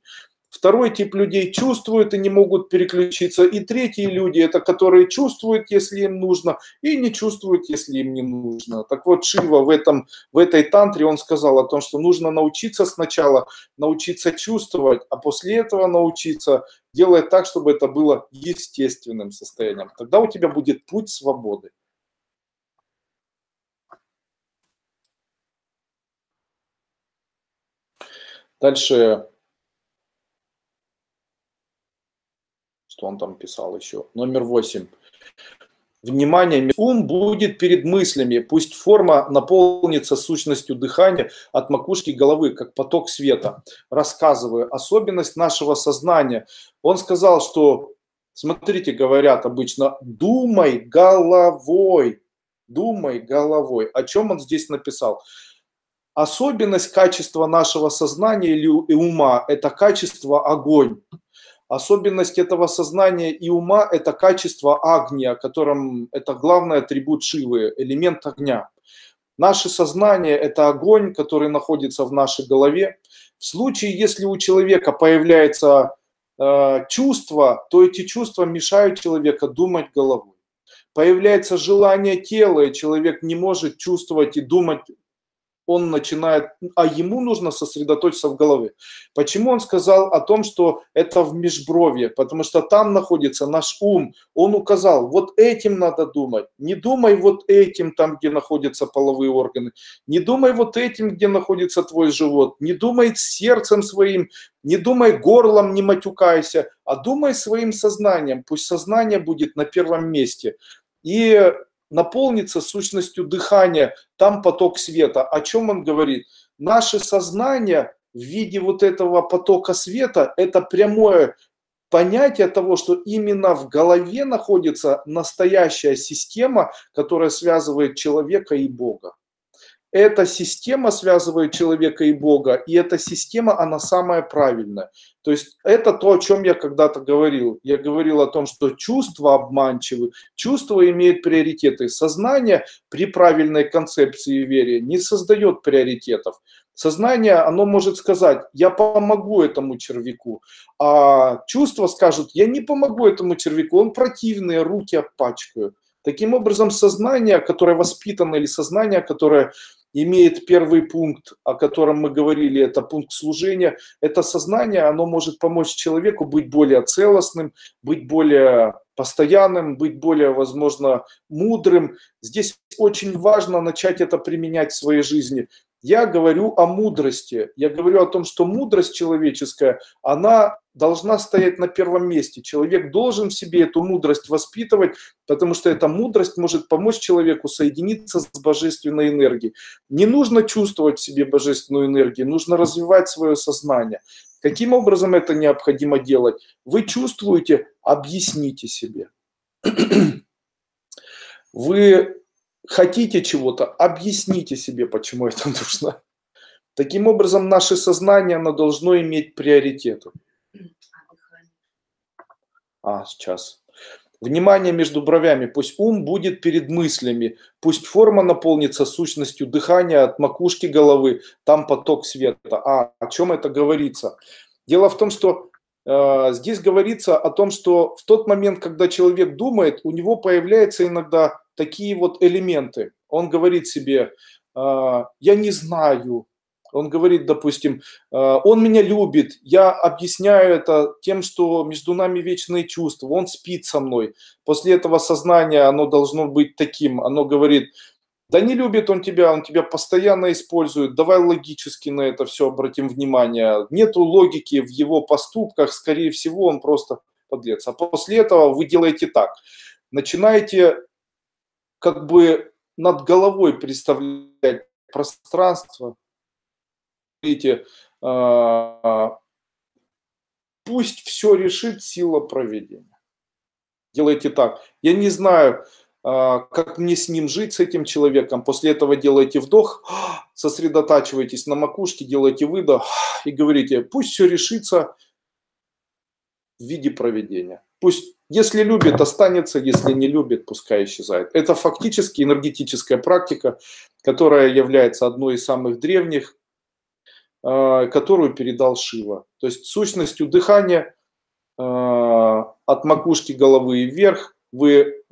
Второй тип людей чувствуют и не могут переключиться. И третьи люди, это которые чувствуют, если им нужно, и не чувствуют, если им не нужно. Так вот, Шива в этой тантре, он сказал о том, что нужно научиться сначала, научиться чувствовать, а после этого научиться делать так, чтобы это было естественным состоянием. Тогда у тебя будет путь свободы. Дальше... Что он там писал еще? Номер 8. Внимание, ум будет перед мыслями, пусть форма наполнится сущностью дыхания от макушки головы, как поток света. Рассказываю особенность нашего сознания. Он сказал, что, смотрите, говорят обычно, думай головой. Думай головой. О чем он здесь написал? Особенность качества нашего сознания или ума – это качество огонь. Особенность этого сознания и ума – это качество агния, которым это главный атрибут Шивы, элемент огня. Наше сознание – это огонь, который находится в нашей голове. В случае, если у человека появляется чувство, то эти чувства мешают человеку думать головой. Появляется желание тела, и человек не может чувствовать и думать, он начинает, а ему нужно сосредоточиться в голове. Почему он сказал о том, что это в межбровье? Потому что там находится наш ум. Он указал, вот этим надо думать. Не думай вот этим, там, где находятся половые органы. Не думай вот этим, где находится твой живот. Не думай сердцем своим, не думай горлом, не матюкайся, а думай своим сознанием. Пусть сознание будет на первом месте. И наполнится сущностью дыхания, там поток света. О чем он говорит? Наше сознание в виде вот этого потока света – это прямое понятие того, что именно в голове находится настоящая система, которая связывает человека и Бога. Эта система связывает человека и Бога, и эта система, она самая правильная. То есть это то, о чем я когда-то говорил. Я говорил о том, что чувства обманчивы, чувства имеют приоритеты. Сознание при правильной концепции и вере не создает приоритетов. Сознание, оно может сказать, я помогу этому червяку, а чувства скажут, я не помогу этому червяку, он противный, руки опачкаю. Таким образом, сознание, которое воспитано, или сознание, которое имеет первый пункт, о котором мы говорили, это пункт служения, это сознание, оно может помочь человеку быть более целостным, быть более постоянным, быть более, возможно, мудрым. Здесь очень важно начать это применять в своей жизни. Я говорю о мудрости, я говорю о том, что мудрость человеческая, она должна стоять на первом месте. Человек должен в себе эту мудрость воспитывать, потому что эта мудрость может помочь человеку соединиться с божественной энергией. Не нужно чувствовать в себе божественную энергию, нужно развивать свое сознание. Каким образом это необходимо делать? Вы чувствуете, объясните себе. Вы хотите чего-то, объясните себе, почему это нужно. Таким образом, наше сознание, оно должно иметь приоритеты. Сейчас. Внимание между бровями. Пусть ум будет перед мыслями. Пусть форма наполнится сущностью дыхания от макушки головы. Там поток света. О чем это говорится? Дело в том, что здесь говорится о том, что в тот момент, когда человек думает, у него появляются иногда такие вот элементы. Он говорит себе, я не знаю. Он говорит, допустим, он меня любит, я объясняю это тем, что между нами вечные чувства, он спит со мной. После этого сознание, оно должно быть таким, оно говорит, да не любит он тебя постоянно использует, давай логически на это все обратим внимание. Нету логики в его поступках, скорее всего, он просто подлец. А после этого вы делаете так, начинаете как бы над головой представлять пространство, видите, пусть все решит сила провидения. Делайте так. Я не знаю, как мне с ним жить, с этим человеком. После этого делайте вдох, сосредотачивайтесь на макушке, делайте выдох и говорите, пусть все решится в виде провидения. Пусть, если любит, останется, если не любит, пускай исчезает. Это фактически энергетическая практика, которая является одной из самых древних, которую передал Шива. То есть сущностью дыхания от макушки головы вверх вы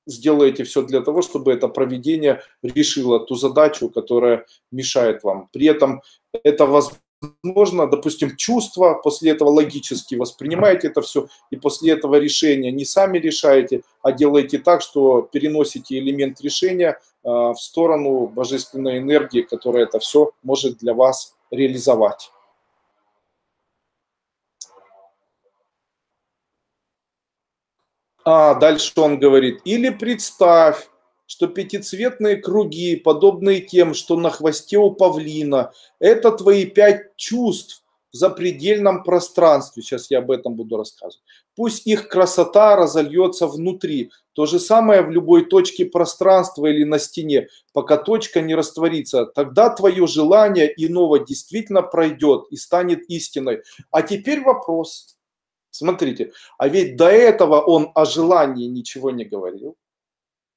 сделаете все для того, чтобы это провидение решило ту задачу, которая мешает вам. При этом это возможно, допустим, чувство, после этого логически воспринимаете это все, и после этого решения не сами решаете, а делаете так, что переносите элемент решения в сторону божественной энергии, которая это все может для вас реализовать. Дальше он говорит, или представь, что пятицветные круги, подобные тем, что на хвосте у павлина, это твои 5 чувств в запредельном пространстве. Сейчас я об этом буду рассказывать. Пусть их красота разольется внутри. То же самое в любой точке пространства или на стене. Пока точка не растворится, тогда твое желание иного действительно пройдет и станет истиной. А теперь вопрос. Смотрите, а ведь до этого он о желании ничего не говорил.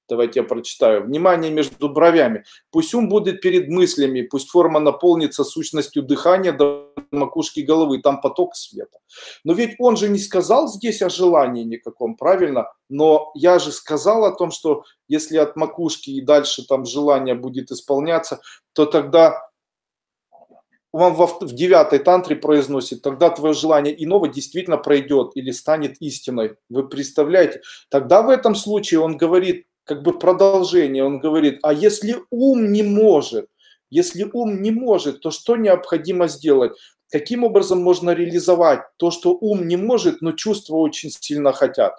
Давайте я прочитаю. Внимание между бровями. Пусть ум будет перед мыслями, пусть форма наполнится сущностью дыхания до макушки головы, там поток света. Но ведь он же не сказал здесь о желании никаком, правильно? Но я же сказал о том, что если от макушки и дальше там желание будет исполняться, то тогда он в 9-й тантре произносит, тогда твое желание иного действительно пройдет или станет истиной. Вы представляете? Тогда в этом случае он говорит, как бы продолжение, он говорит, а если ум не может, то что необходимо сделать? Каким образом можно реализовать то, что ум не может, но чувства очень сильно хотят?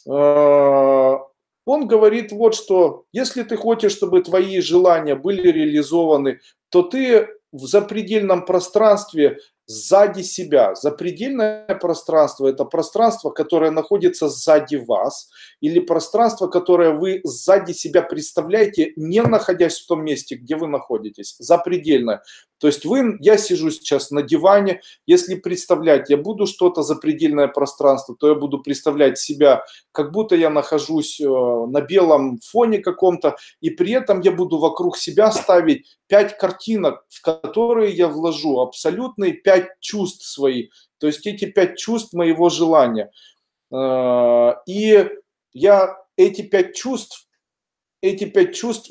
Он говорит вот что, если ты хочешь, чтобы твои желания были реализованы, то ты в запредельном пространстве сзади себя. Запредельное пространство – это пространство, которое находится сзади вас, или пространство, которое вы сзади себя представляете, не находясь в том месте, где вы находитесь. Запредельное. То есть я сижу сейчас на диване, если представлять, я буду что-то запредельное пространство, то я буду представлять себя, как будто я нахожусь на белом фоне каком-то, и при этом я буду вокруг себя ставить 5 картинок, в которые я вложу абсолютные 5 чувств своих, то есть эти 5 чувств моего желания. И я эти 5 чувств,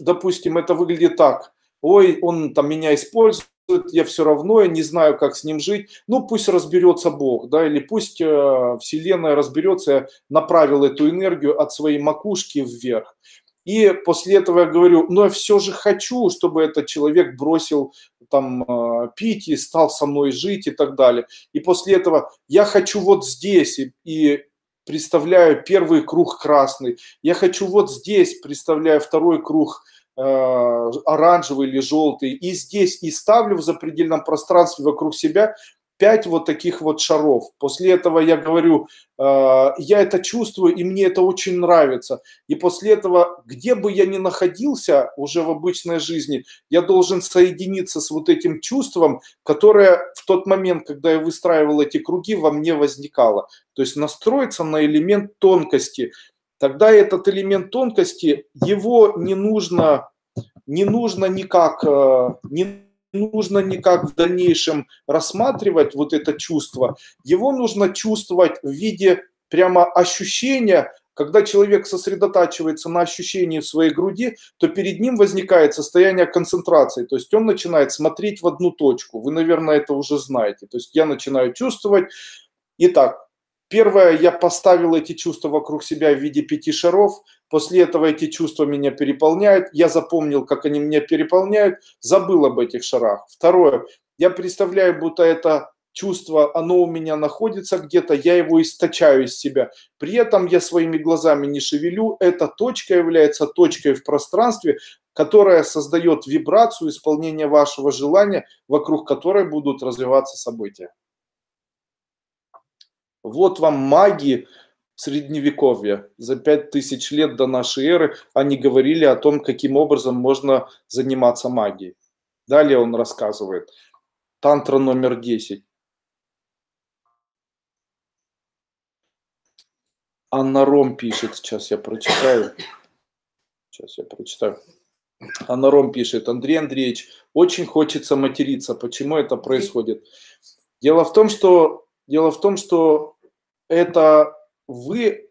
допустим, это выглядит так, ой, он там меня использует, я все равно, я не знаю, как с ним жить, ну пусть разберется Бог, да, или пусть Вселенная разберется, я направил эту энергию от своей макушки вверх. И после этого я говорю, но я все же хочу, чтобы этот человек бросил там пить и стал со мной жить и так далее. И после этого я хочу вот здесь и представляю первый круг красный. Я хочу вот здесь, представляю второй круг оранжевый или желтый. И здесь, и ставлю в запредельном пространстве вокруг себя 5 вот таких вот шаров. После этого я говорю, я это чувствую, и мне это очень нравится. И после этого, где бы я ни находился уже в обычной жизни, я должен соединиться с вот этим чувством, которое в тот момент, когда я выстраивал эти круги, во мне возникало. То есть настроиться на элемент тонкости. Тогда этот элемент тонкости, его не нужно никак, не нужно никак в дальнейшем рассматривать вот это чувство. Его нужно чувствовать в виде прямо ощущения. Когда человек сосредотачивается на ощущении в своей груди, то перед ним возникает состояние концентрации. То есть он начинает смотреть в одну точку. Вы, наверное, это уже знаете. То есть я начинаю чувствовать. Итак, первое, я поставил эти чувства вокруг себя в виде 5 шаров. После этого эти чувства меня переполняют. Я запомнил, как они меня переполняют, забыл об этих шарах. Второе, я представляю, будто это чувство, оно у меня находится где-то, я его источаю из себя. При этом я своими глазами не шевелю. Эта точка является точкой в пространстве, которая создает вибрацию исполнения вашего желания, вокруг которой будут развиваться события. Вот вам маги Средневековья. За 5000 лет до нашей эры они говорили о том, каким образом можно заниматься магией. Далее он рассказывает. Тантра номер 10. Анна Ром пишет, сейчас я прочитаю. Анна Ром пишет: Андрей Андреевич, очень хочется материться. Почему это происходит? Дело в том, что это вы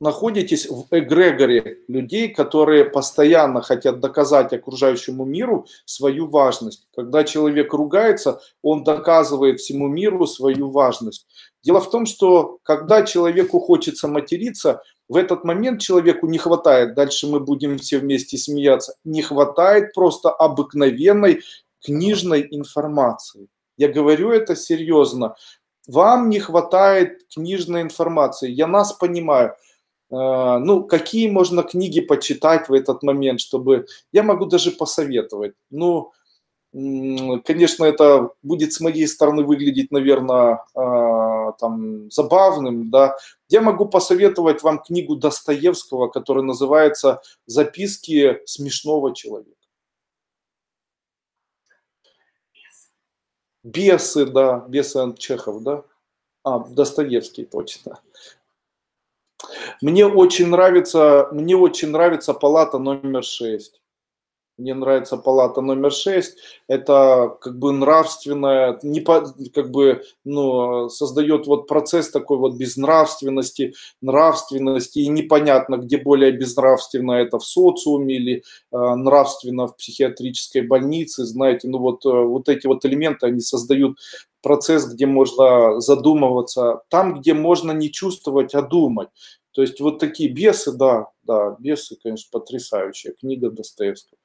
находитесь в эгрегоре людей, которые постоянно хотят доказать окружающему миру свою важность. Когда человек ругается, он доказывает всему миру свою важность. Дело в том, что когда человеку хочется материться, в этот момент человеку не хватает, дальше мы будем все вместе смеяться, не хватает просто обыкновенной книжной информации. Я говорю это серьезно. Вам не хватает книжной информации. Я нас понимаю. Ну, какие можно книги почитать в этот момент, чтобы... Я могу даже посоветовать. Ну, конечно, это будет с моей стороны выглядеть, наверное, там, забавным, да. Я могу посоветовать вам книгу Достоевского, которая называется «Записки смешного человека». Бесы, да, бесы Чехов, да. Достоевский, точно. Мне очень нравится палата номер 6. Мне нравится палата номер 6. Это как бы нравственная, создает вот процесс такой вот безнравственности, нравственности. И непонятно, где более безнравственно, это в социуме или нравственно в психиатрической больнице. Знаете, вот эти вот элементы, они создают процесс, где можно задумываться, там, где можно не чувствовать, а думать. То есть вот такие бесы, да, бесы, конечно, потрясающая книга Достоевского.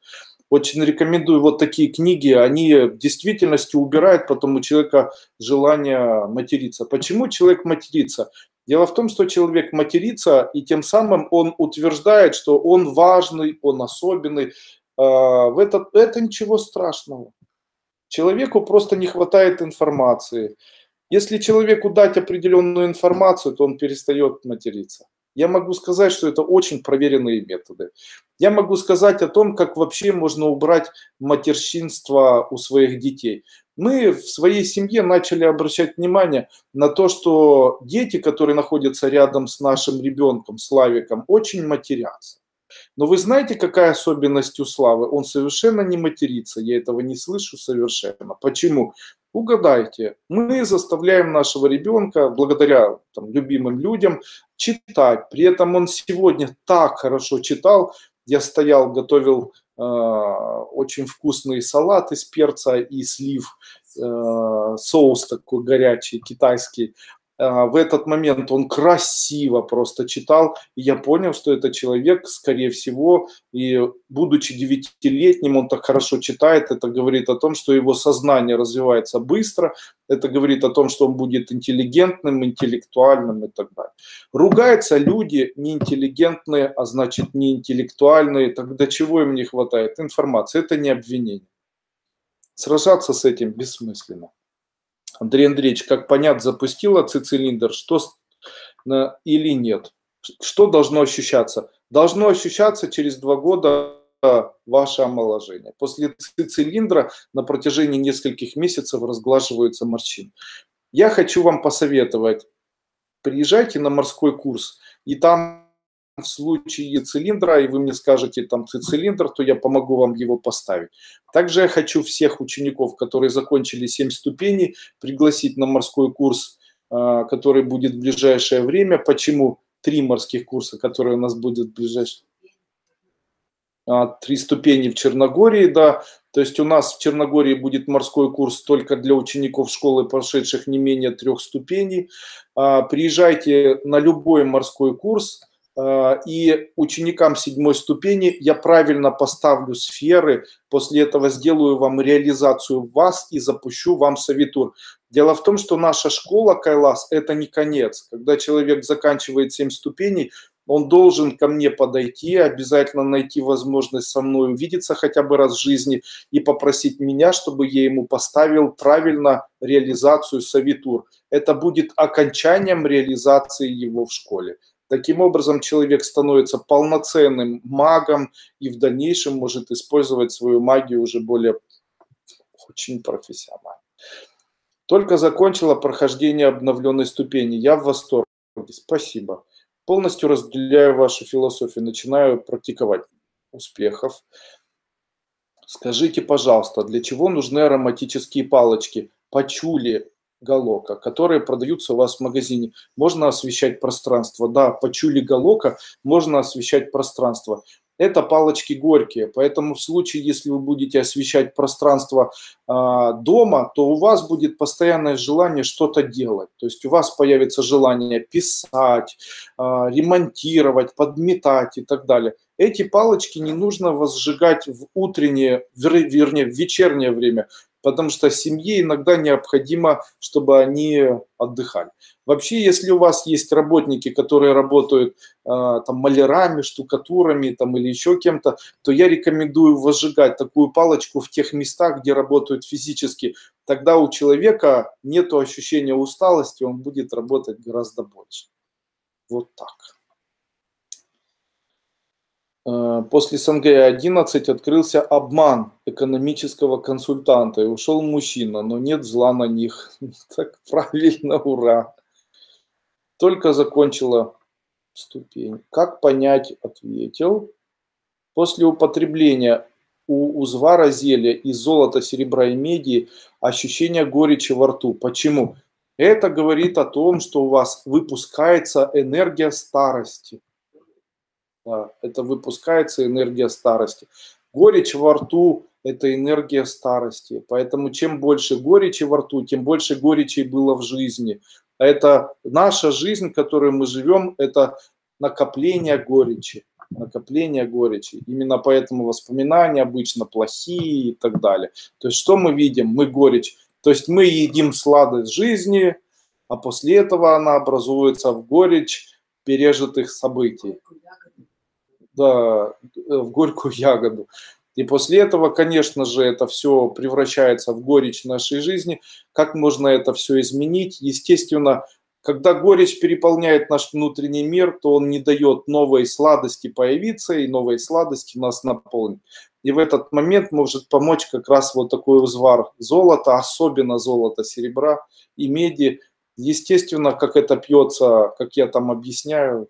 Очень рекомендую вот такие книги, они в действительности убирают потом у человека желание материться. Почему человек матерится? Дело в том, что человек матерится, и тем самым он утверждает, что он важный, он особенный. Это ничего страшного. Человеку просто не хватает информации. Если человеку дать определенную информацию, то он перестает материться. Я могу сказать, что это очень проверенные методы. Я могу сказать о том, как вообще можно убрать матерщинство у своих детей. Мы в своей семье начали обращать внимание на то, что дети, которые находятся рядом с нашим ребенком, Славиком, очень матерятся. Но вы знаете, какая особенность у Славы? Он совершенно не матерится, я этого не слышу совершенно. Почему? Угадайте, мы заставляем нашего ребенка, благодаря любимым людям, читать. При этом он сегодня так хорошо читал. Я стоял, готовил очень вкусный салат из перца и слив, соус такой горячий, китайский. В этот момент он красиво просто читал, и я понял, что это человек, скорее всего, и будучи 9-летним, он так хорошо читает. Это говорит о том, что его сознание развивается быстро, это говорит о том, что он будет интеллигентным, интеллектуальным и так далее. Ругаются люди неинтеллигентные, а значит неинтеллектуальные, тогда чего им не хватает? Информации, это не обвинение. Сражаться с этим бессмысленно. Андрей Андреевич, как понять, запустила цицилиндр, или нет? Что должно ощущаться? Должно ощущаться через 2 года ваше омоложение. После цицилиндра на протяжении нескольких месяцев разглаживаются морщины. Я хочу вам посоветовать, приезжайте на морской курс, и там в случае цилиндра, и вы мне скажете там цицилиндр, то я помогу вам его поставить. Также я хочу всех учеников, которые закончили 7 ступеней, пригласить на морской курс, который будет в ближайшее время. Почему 3 морских курса, которые у нас будут в ближайшее? 3 ступени в Черногории, да. То есть у нас в Черногории будет морской курс только для учеников школы, прошедших не менее 3 ступеней. Приезжайте на любой морской курс, и ученикам 7 ступени я правильно поставлю сферы, после этого сделаю вам реализацию вас и запущу вам совитур. Дело в том, что наша школа Кайлас – это не конец. Когда человек заканчивает 7 ступеней, он должен ко мне подойти, обязательно найти возможность со мной увидеться хотя бы раз в жизни и попросить меня, чтобы я ему поставил правильно реализацию совитур. Это будет окончанием реализации его в школе. Таким образом, человек становится полноценным магом и в дальнейшем может использовать свою магию уже более очень профессионально. Только закончила прохождение обновленной ступени. Я в восторге. Спасибо. Полностью разделяю вашу философию, начинаю практиковать. Успехов. Скажите, пожалуйста, для чего нужны ароматические палочки? Пачули галока, которые продаются у вас в магазине. Можно освещать пространство. Да, пачули галока можно освещать пространство. Это палочки горькие, поэтому в случае, если вы будете освещать пространство дома, то у вас будет постоянное желание что-то делать. То есть у вас появится желание писать, ремонтировать, подметать и так далее. Эти палочки не нужно возжигать в утреннее, вернее, в вечернее время, потому что семье иногда необходимо, чтобы они отдыхали. Вообще, если у вас есть работники, которые работают там, малярами, штукатурами там, или еще кем-то, то я рекомендую возжигать такую палочку в тех местах, где работают физически. Тогда у человека нет ощущения усталости, он будет работать гораздо больше. Вот так. После СНГ-11 открылся обман экономического консультанта и ушел мужчина, но нет зла на них. Так правильно, ура. Только закончила ступень. Как понять, ответил. После употребления у узвара зелья из золота, серебра и меди ощущение горечи во рту. Почему? Это говорит о том, что у вас выпускается энергия старости. Да, это выпускается энергия старости. Горечь во рту – это энергия старости. Поэтому чем больше горечи во рту, тем больше горечи было в жизни. Это наша жизнь, в которой мы живем, это накопление горечи. Накопление горечи. Именно поэтому воспоминания обычно плохие и так далее. То есть что мы видим? Мы горечь. То есть мы едим сладость жизни, а после этого она образуется в горечь пережитых событий. Да, в горькую ягоду. И после этого, конечно же, это все превращается в горечь нашей жизни. Как можно это все изменить? Естественно, когда горечь переполняет наш внутренний мир, то он не дает новой сладости появиться, и новой сладости нас наполнить. И в этот момент может помочь как раз вот такой узвар золота, особенно золота, серебра и меди. Естественно, как это пьется, как я там объясняю,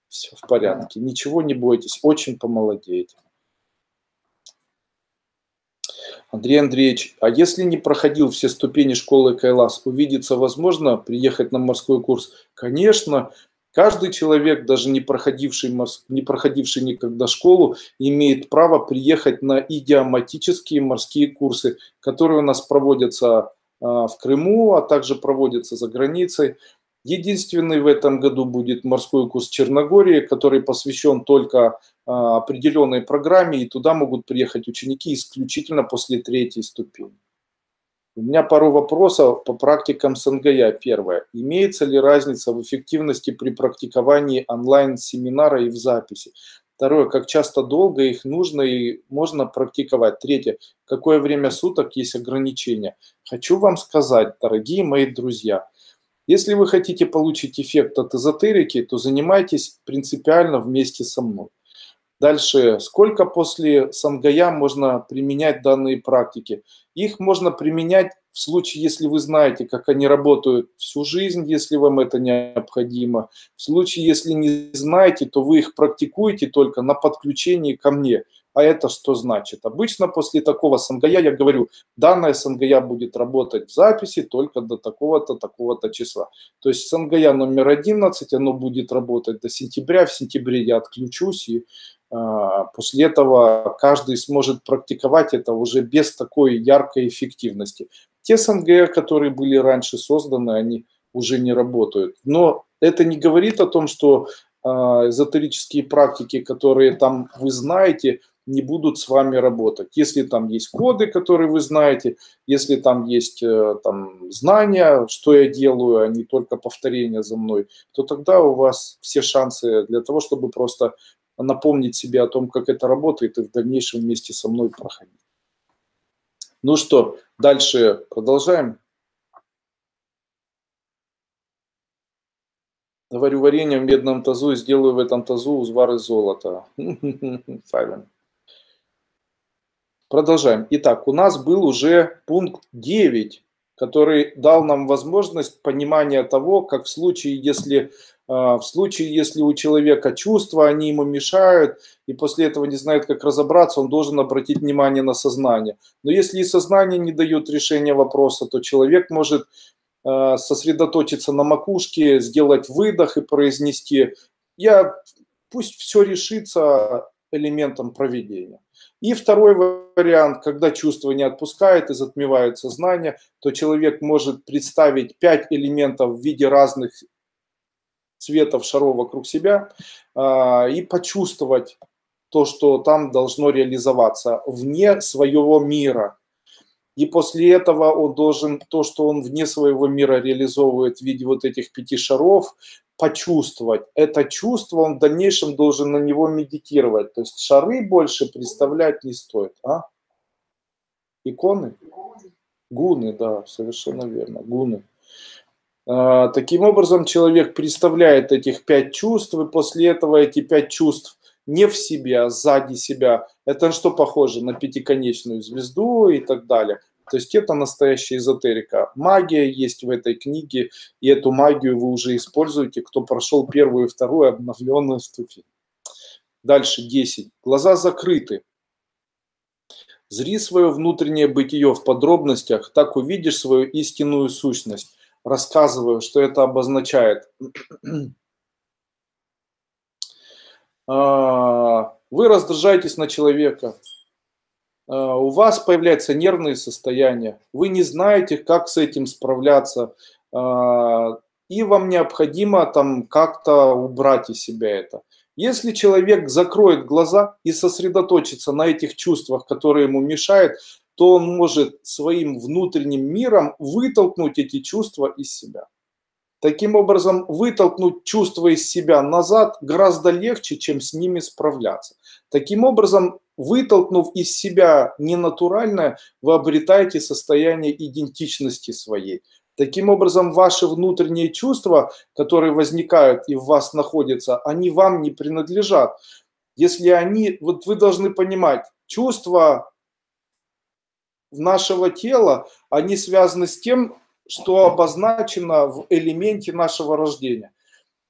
все в порядке. Ничего не бойтесь, очень помолодеете. Андрей Андреевич, а если не проходил все ступени школы Кайлас, увидеться возможно, приехать на морской курс? Конечно, каждый человек, даже не проходивший никогда школу, имеет право приехать на идиоматические морские курсы, которые у нас проводятся в Крыму, а также проводятся за границей. Единственный в этом году будет морской курс Черногории, который посвящен только определенной программе, и туда могут приехать ученики исключительно после 3-й ступени. У меня пару вопросов по практикам СНГЯ. Первое. Имеется ли разница в эффективности при практиковании онлайн-семинара и в записи? Второе, как часто долго их нужно и можно практиковать. Третье, какое время суток есть ограничения. Хочу вам сказать, дорогие мои друзья, если вы хотите получить эффект от эзотерики, то занимайтесь принципиально вместе со мной. Дальше, сколько после сангая можно применять данные практики? Их можно применять в случае, если вы знаете, как они работают всю жизнь, если вам это необходимо. В случае, если не знаете, то вы их практикуете только на подключении ко мне. А это что значит? Обычно после такого сангая я говорю, данная сангая будет работать в записи только до такого-то, такого-то числа. То есть сангая номер 11, оно будет работать до сентября. В сентябре я отключусь, и после этого каждый сможет практиковать это уже без такой яркой эффективности. Те СНГ, которые были раньше созданы, они уже не работают. Но это не говорит о том, что эзотерические практики, которые там вы знаете, не будут с вами работать. Если там есть коды, которые вы знаете, если там есть там, знания, что я делаю, а не только повторение за мной, то тогда у вас все шансы для того, чтобы просто напомнить себе о том, как это работает, и в дальнейшем вместе со мной проходить. Ну что, дальше продолжаем. Заварю варенье в медном тазу и сделаю в этом тазу узвар из золота. Правильно. Продолжаем. Итак, у нас был уже пункт 9, который дал нам возможность понимания того, как в случае, если у человека чувства, они ему мешают, и после этого не знает, как разобраться, он должен обратить внимание на сознание. Но если и сознание не дает решения вопроса, то человек может сосредоточиться на макушке, сделать выдох и произнести «пусть все решится элементом проведения». И второй вариант, когда чувство не отпускает и затмевает сознание, то человек может представить 5 элементов в виде разных цветов шаров вокруг себя и почувствовать то, что там должно реализоваться вне своего мира. И после этого он должен то, что он вне своего мира реализовывает в виде вот этих 5 шаров, почувствовать. Это чувство он в дальнейшем должен на него медитировать. То есть шары больше представлять не стоит. Иконы? Гуны, да, совершенно верно. Гуны. Таким образом, человек представляет этих 5 чувств, и после этого эти 5 чувств не в себе, а сзади себя. Это что похоже на пятиконечную звезду и так далее. То есть это настоящая эзотерика. Магия есть в этой книге, и эту магию вы уже используете, кто прошел первую и вторую обновленную ступень. Дальше 10. Глаза закрыты. Зри свое внутреннее бытие в подробностях, так увидишь свою истинную сущность. Рассказываю, что это обозначает. Вы раздражаетесь на человека. У вас появляются нервные состояния. Вы не знаете, как с этим справляться. И вам необходимо там как-то убрать из себя это. Если человек закроет глаза и сосредоточится на этих чувствах, которые ему мешают, то он может своим внутренним миром вытолкнуть эти чувства из себя. Таким образом, вытолкнуть чувства из себя назад гораздо легче, чем с ними справляться. Таким образом, вытолкнув из себя ненатуральное, вы обретаете состояние идентичности своей. Таким образом, ваши внутренние чувства, которые возникают и в вас находятся, они вам не принадлежат. Если они, вот вы должны понимать, чувства нашего тела, они связаны с тем, что обозначено в элементе нашего рождения.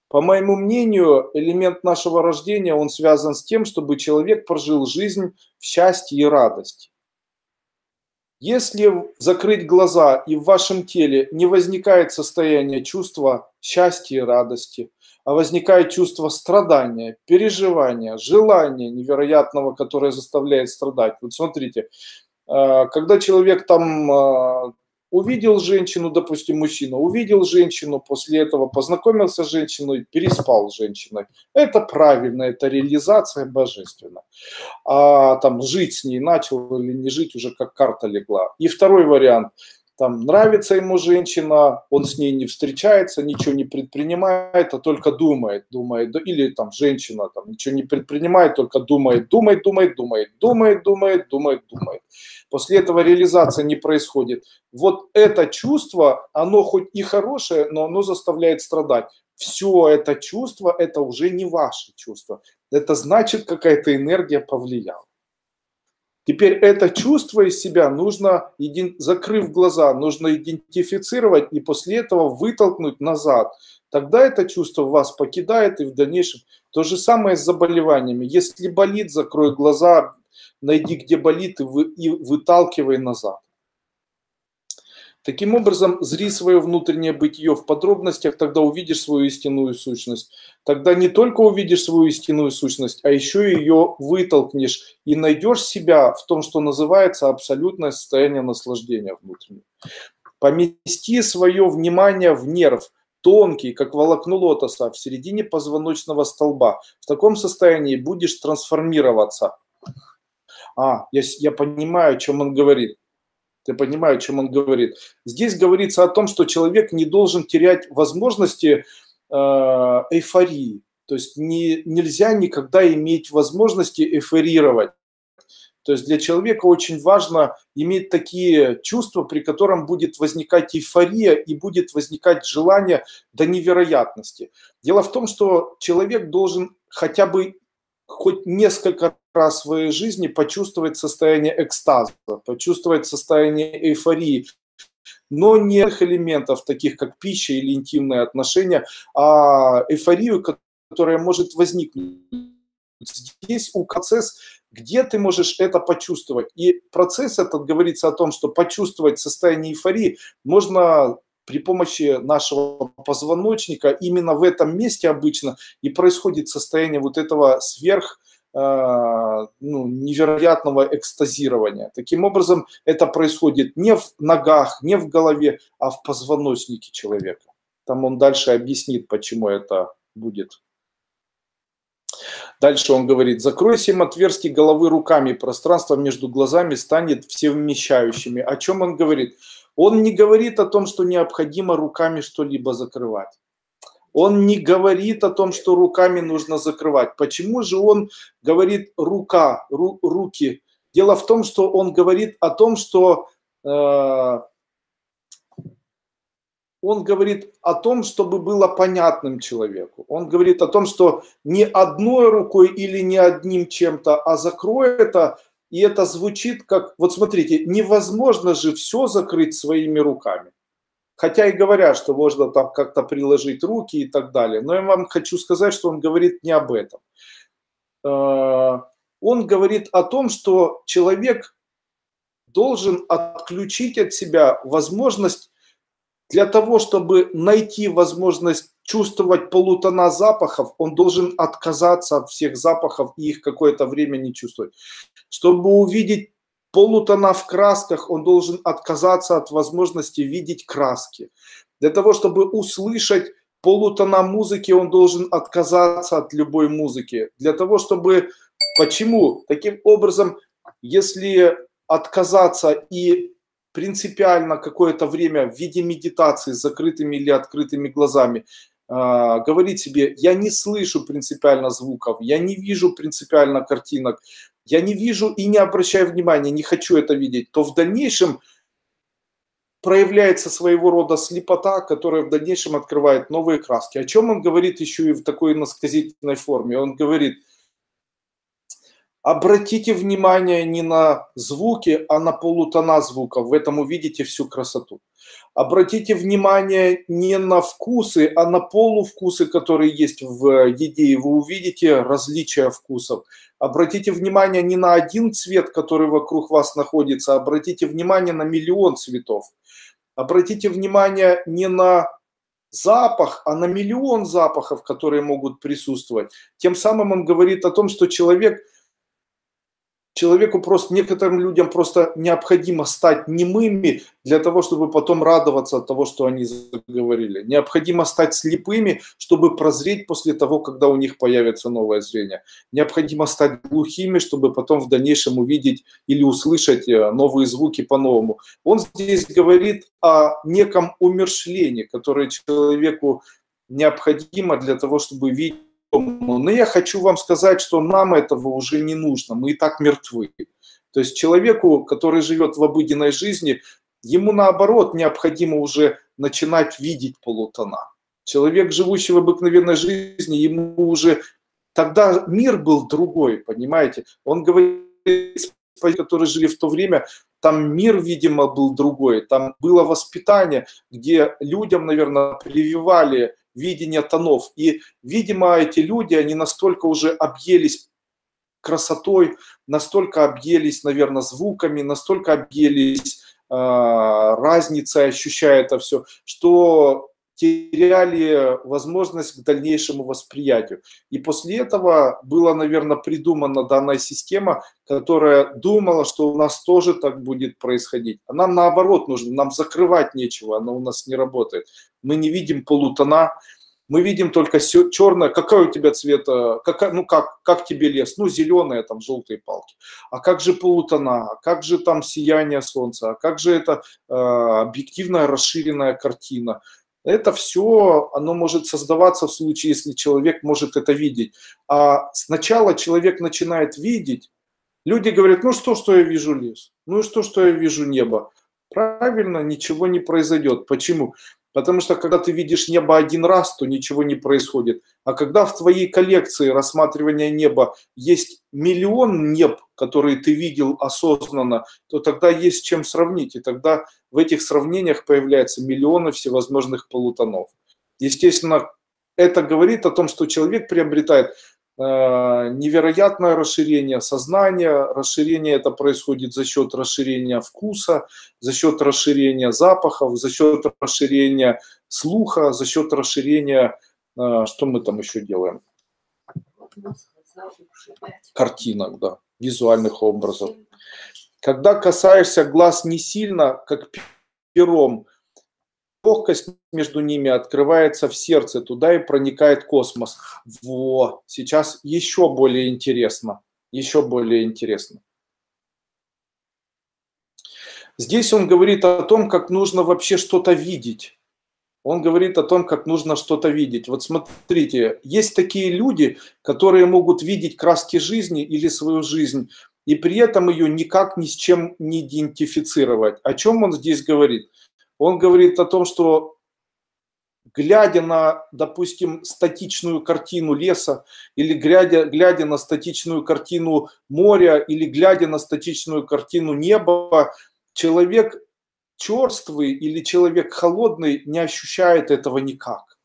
По моему мнению, элемент нашего рождения, он связан с тем, чтобы человек прожил жизнь в счастье и радости. Если закрыть глаза и в вашем теле не возникает состояние чувства счастья и радости, а возникает чувство страдания, переживания, желания невероятного, которое заставляет страдать. Вот смотрите, когда человек там увидел женщину, допустим, мужчина, увидел женщину, после этого познакомился с женщиной, переспал с женщиной. Это правильно, это реализация божественна. А там жить с ней начал или не жить, уже как карта легла. И второй вариант. Там нравится ему женщина, он с ней не встречается, ничего не предпринимает, а только думает. Или там женщина там ничего не предпринимает, только думает. После этого реализация не происходит. Вот это чувство, оно хоть и хорошее, но оно заставляет страдать. Все это чувство, это уже не ваше чувство. Это значит, какая-то энергия повлияла. Теперь это чувство из себя нужно, закрыв глаза, нужно идентифицировать и после этого вытолкнуть назад. Тогда это чувство вас покидает и в дальнейшем то же самое с заболеваниями. Если болит, закрой глаза, найди, где болит и выталкивай назад. Таким образом, зри свое внутреннее бытие в подробностях, тогда увидишь свою истинную сущность. Тогда не только увидишь свою истинную сущность, а еще ее вытолкнешь и найдешь себя в том, что называется абсолютное состояние наслаждения внутреннего. Помести свое внимание в нерв, тонкий, как волокно лотоса, в середине позвоночного столба. В таком состоянии будешь трансформироваться. Я понимаю, о чем он говорит. Я понимаю, о чем он говорит. Здесь говорится о том, что человек не должен терять возможности эйфории. То есть нельзя никогда иметь возможности эйфорировать. То есть для человека очень важно иметь такие чувства, при котором будет возникать эйфория и будет возникать желание до невероятности. Дело в том, что человек должен хотя бы хоть несколько раз в своей жизни почувствовать состояние экстаза, почувствовать состояние эйфории, но не тех элементов, таких как пища или интимные отношения, а эйфорию, которая может возникнуть. Здесь процесс, где ты можешь это почувствовать. И процесс этот говорится о том, что почувствовать состояние эйфории можно при помощи нашего позвоночника. Именно в этом месте обычно и происходит состояние вот этого невероятного экстазирования. Таким образом, это происходит не в ногах, не в голове, а в позвоночнике человека. Там он дальше объяснит, почему это будет. Дальше он говорит: закрой 7 отверстий головы руками, пространство между глазами станет всевмещающими. О чем он говорит? Он не говорит о том, что необходимо руками что-либо закрывать. Он не говорит о том, что руками нужно закрывать. Почему же он говорит руки? Дело в том, что он говорит о том, что он говорит о том, чтобы было понятным человеку. Он говорит о том, что не одной рукой или не одним чем-то, а закрой это, и это звучит как... Вот смотрите, невозможно же все закрыть своими руками. Хотя и говорят, что можно там как-то приложить руки и так далее. Но я вам хочу сказать, что он говорит не об этом. Он говорит о том, что человек должен отключить от себя возможность для того, чтобы найти возможность чувствовать полутона запахов, он должен отказаться от всех запахов и их какое-то время не чувствовать. Чтобы увидеть полутона в красках, он должен отказаться от возможности видеть краски. Для того, чтобы услышать полутона музыки, он должен отказаться от любой музыки. Для того, чтобы... Почему? Таким образом, если отказаться и принципиально какое-то время в виде медитации с закрытыми или открытыми глазами говорить себе: я не слышу принципиально звуков, я не вижу принципиально картинок, я не вижу и не обращаю внимания, не хочу это видеть, то в дальнейшем проявляется своего рода слепота, которая в дальнейшем открывает новые краски. О чем он говорит еще и в такой иносказательной форме? Он говорит: обратите внимание не на звуки, а на полутона звуков. В этом увидите всю красоту. Обратите внимание не на вкусы, а на полувкусы, которые есть в еде, и вы увидите различия вкусов. Обратите внимание не на один цвет, который вокруг вас находится, а обратите внимание на миллион цветов. Обратите внимание не на запах, а на миллион запахов, которые могут присутствовать. Тем самым он говорит о том, что человек Человеку просто, некоторым людям просто необходимо стать немыми для того, чтобы потом радоваться от того, что они заговорили. Необходимо стать слепыми, чтобы прозреть после того, когда у них появится новое зрение. Необходимо стать глухими, чтобы потом в дальнейшем увидеть или услышать новые звуки по-новому. Он здесь говорит о неком умерщвлении, которое человеку необходимо для того, чтобы видеть. Но я хочу вам сказать, что нам этого уже не нужно, мы и так мертвы. То есть человеку, который живет в обыденной жизни, ему наоборот необходимо уже начинать видеть полутона. Человек, живущий в обыкновенной жизни, ему уже тогда мир был другой, понимаете? Он говорит, которые жили в то время, там мир, видимо, был другой, там было воспитание, где людям, наверное, прививали видение тонов. И, видимо, эти люди, они настолько уже объелись красотой, настолько объелись, наверное, звуками, настолько объелись разницей, ощущая это все, что теряли возможность к дальнейшему восприятию. И после этого была, наверное, придумана данная система, которая думала, что у нас тоже так будет происходить. А нам наоборот нужно, нам закрывать нечего, она у нас не работает. Мы не видим полутона, мы видим только черное. Какой у тебя цвет, как тебе лес? Ну, зеленые, там, желтые палки. А как же полутона? А как же там сияние солнца? А как же это объективная расширенная картина? Это все, оно может создаваться в случае, если человек может это видеть. А сначала человек начинает видеть, люди говорят, ну что я вижу лес? Ну и что я вижу небо? Правильно, ничего не произойдет. Почему? Потому что когда ты видишь небо один раз, то ничего не происходит. А когда в твоей коллекции рассматривания неба есть миллион неб, которые ты видел осознанно, то тогда есть чем сравнить. И тогда в этих сравнениях появляются миллионы всевозможных полутонов. Естественно, это говорит о том, что человек приобретает невероятное расширение сознания. Расширение это происходит за счет расширения вкуса, за счет расширения запахов, за счет расширения слуха, за счет расширения, что мы там еще делаем? Картинок, да, визуальных образов. Когда касаешься глаз не сильно, как пером, легкость между ними открывается в сердце, туда и проникает космос. Во, сейчас еще более интересно. Еще более интересно. Здесь он говорит о том, как нужно вообще что-то видеть. Он говорит о том, как нужно что-то видеть. Вот смотрите, есть такие люди, которые могут видеть краски жизни или свою жизнь, и при этом ее никак ни с чем не идентифицировать. О чем он здесь говорит? Он говорит о том, что глядя на, допустим, статичную картину леса, или глядя на статичную картину моря, или глядя на статичную картину неба, человек черствый или человек холодный не ощущает этого никак.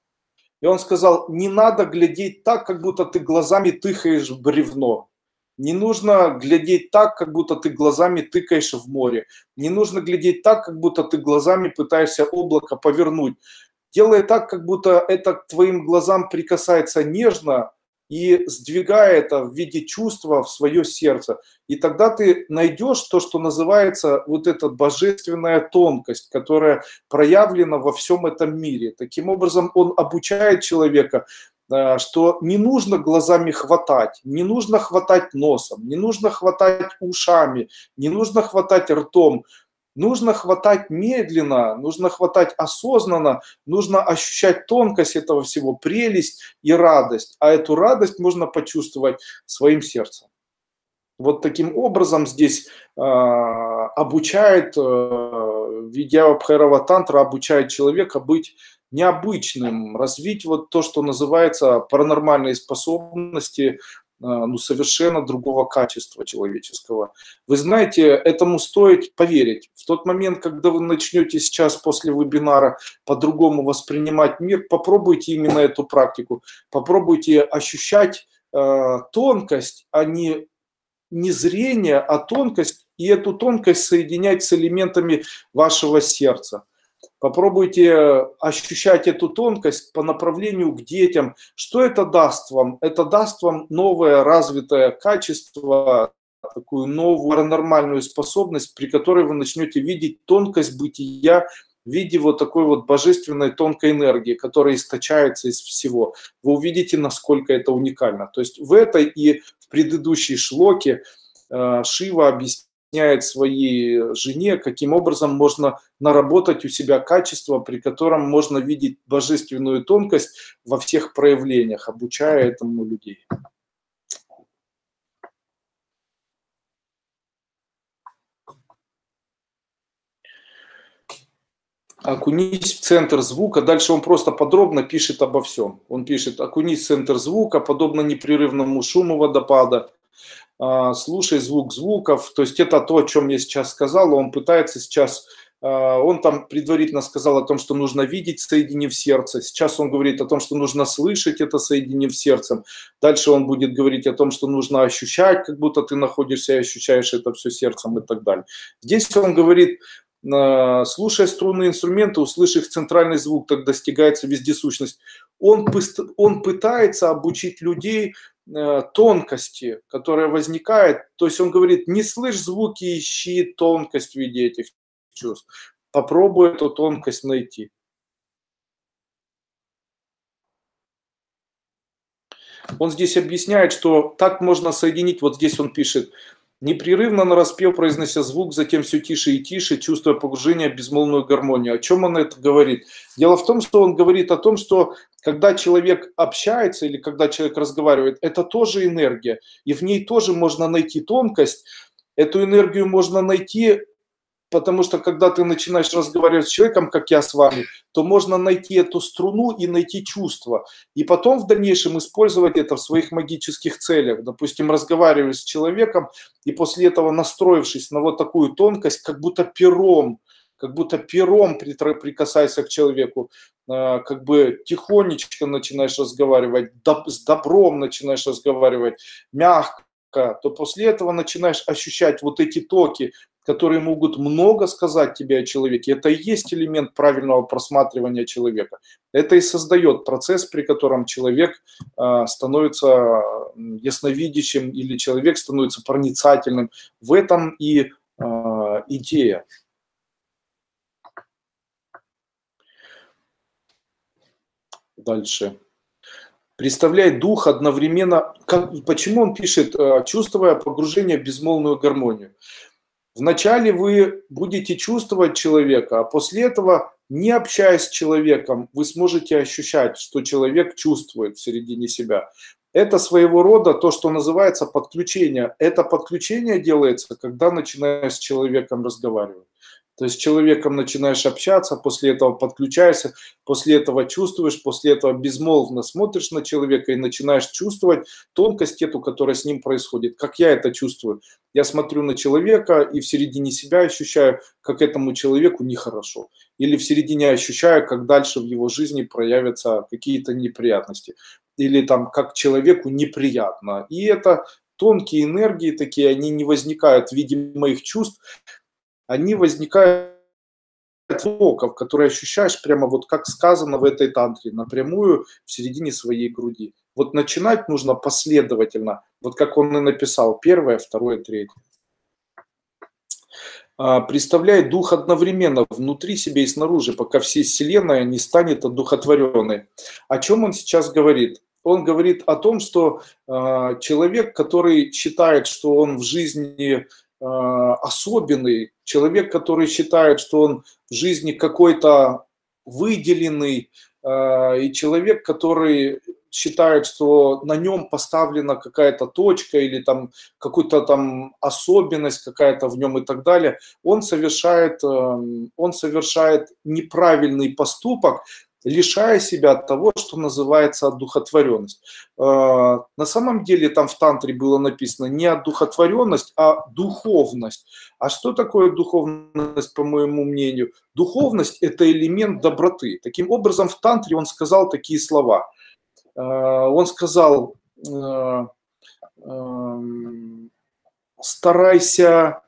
И он сказал, не надо глядеть так, как будто ты глазами тыкаешь в бревно. Не нужно глядеть так, как будто ты глазами тыкаешь в море. Не нужно глядеть так, как будто ты глазами пытаешься облако повернуть. Делай так, как будто это к твоим глазам прикасается нежно и сдвигая это в виде чувства в свое сердце. И тогда ты найдешь то, что называется вот эта божественная тонкость, которая проявлена во всем этом мире. Таким образом, он обучает человека, что не нужно глазами хватать, не нужно хватать носом, не нужно хватать ушами, не нужно хватать ртом. Нужно хватать медленно, нужно хватать осознанно, нужно ощущать тонкость этого всего, прелесть и радость. А эту радость можно почувствовать своим сердцем. Вот таким образом здесь обучает, Видья Бхайрава Тантра обучает человека быть необычным, развить вот то, что называется паранормальные способности, совершенно другого качества человеческого. Вы знаете, этому стоит поверить. В тот момент, когда вы начнете сейчас после вебинара по-другому воспринимать мир, попробуйте именно эту практику. Попробуйте ощущать тонкость, а не зрение, а тонкость, и эту тонкость соединять с элементами вашего сердца. Попробуйте ощущать эту тонкость по направлению к детям. Что это даст вам? Это даст вам новое развитое качество, такую новую паранормальную способность, при которой вы начнете видеть тонкость бытия в виде вот такой вот божественной тонкой энергии, которая источается из всего. Вы увидите, насколько это уникально. То есть в этой и в предыдущей шлоке Шива объясняет своей жене, каким образом можно наработать у себя качество, при котором можно видеть божественную тонкость во всех проявлениях, обучая этому людей. Окунись в центр звука. Дальше он просто подробно пишет обо всем. Он пишет: окунись в центр звука, подобно непрерывному шуму водопада. Слушай звук звуков. То есть это то, о чем я сейчас сказал. Он пытается сейчас... Он там предварительно сказал о том, что нужно видеть, соединив сердце. Сейчас он говорит о том, что нужно слышать это, соединив сердцем. Дальше он будет говорить о том, что нужно ощущать, как будто ты находишься и ощущаешь это все сердцем и так далее. Здесь он говорит: слушая струнные инструменты, услышь их центральный звук, так достигается вездесущность. Он пытается обучить людей тонкости, которая возникает. То есть он говорит: не слышь звуки, ищи тонкость в виде этих чувств. Попробуй эту тонкость найти. Он здесь объясняет, что так можно соединить, вот здесь он пишет: непрерывно нараспев, произнося звук, затем все тише и тише, чувствуя погружение в безмолвную гармонию. О чем он это говорит? Дело в том, что он говорит о том, что когда человек общается или когда человек разговаривает, это тоже энергия, и в ней тоже можно найти тонкость. Эту энергию можно найти, потому что когда ты начинаешь разговаривать с человеком, как я с вами, то можно найти эту струну и найти чувство. И потом в дальнейшем использовать это в своих магических целях. Допустим, разговаривая с человеком, и после этого, настроившись на вот такую тонкость, как будто пером прикасайся к человеку, как бы тихонечко начинаешь разговаривать, с добром начинаешь разговаривать, мягко, то после этого начинаешь ощущать вот эти токи, которые могут много сказать тебе о человеке. Это и есть элемент правильного просматривания человека. Это и создает процесс, при котором человек становится ясновидящим или человек становится проницательным. В этом и идея. Дальше. Представляй дух одновременно... Почему он пишет, чувствуя погружение в безмолвную гармонию? Вначале вы будете чувствовать человека, а после этого, не общаясь с человеком, вы сможете ощущать, что человек чувствует в середине себя. Это своего рода то, что называется подключение. Это подключение делается, когда начинаешь с человеком разговаривать. То есть с человеком начинаешь общаться, после этого подключаешься, после этого чувствуешь, после этого безмолвно смотришь на человека и начинаешь чувствовать тонкость эту, которая с ним происходит. Как я это чувствую? Я смотрю на человека и в середине себя ощущаю, как этому человеку нехорошо. Или в середине ощущаю, как дальше в его жизни проявятся какие-то неприятности. Или там, как человеку неприятно. И это тонкие энергии такие, они не возникают в виде моих чувств, они возникают звуков, которые ощущаешь прямо вот как сказано в этой тантре, напрямую в середине своей груди. Вот начинать нужно последовательно, вот как он и написал, первое, второе, третье. Представляй дух одновременно внутри себя и снаружи, пока вся Вселенная не станет одухотворенной. О чем он сейчас говорит? Он говорит о том, что человек, который считает, что он в жизни особенный, человек, который считает, что он в жизни какой-то выделенный, и человек, который считает, что на нем поставлена какая-то точка или там какая-то там особенность какая-то в нем и так далее, он совершает неправильный поступок, лишая себя того, что называется одухотворенность. На самом деле там в тантре было написано не одухотворенность, а духовность. А что такое духовность, по моему мнению? Духовность – это элемент доброты. Таким образом, в тантре он сказал такие слова. Он сказал: старайся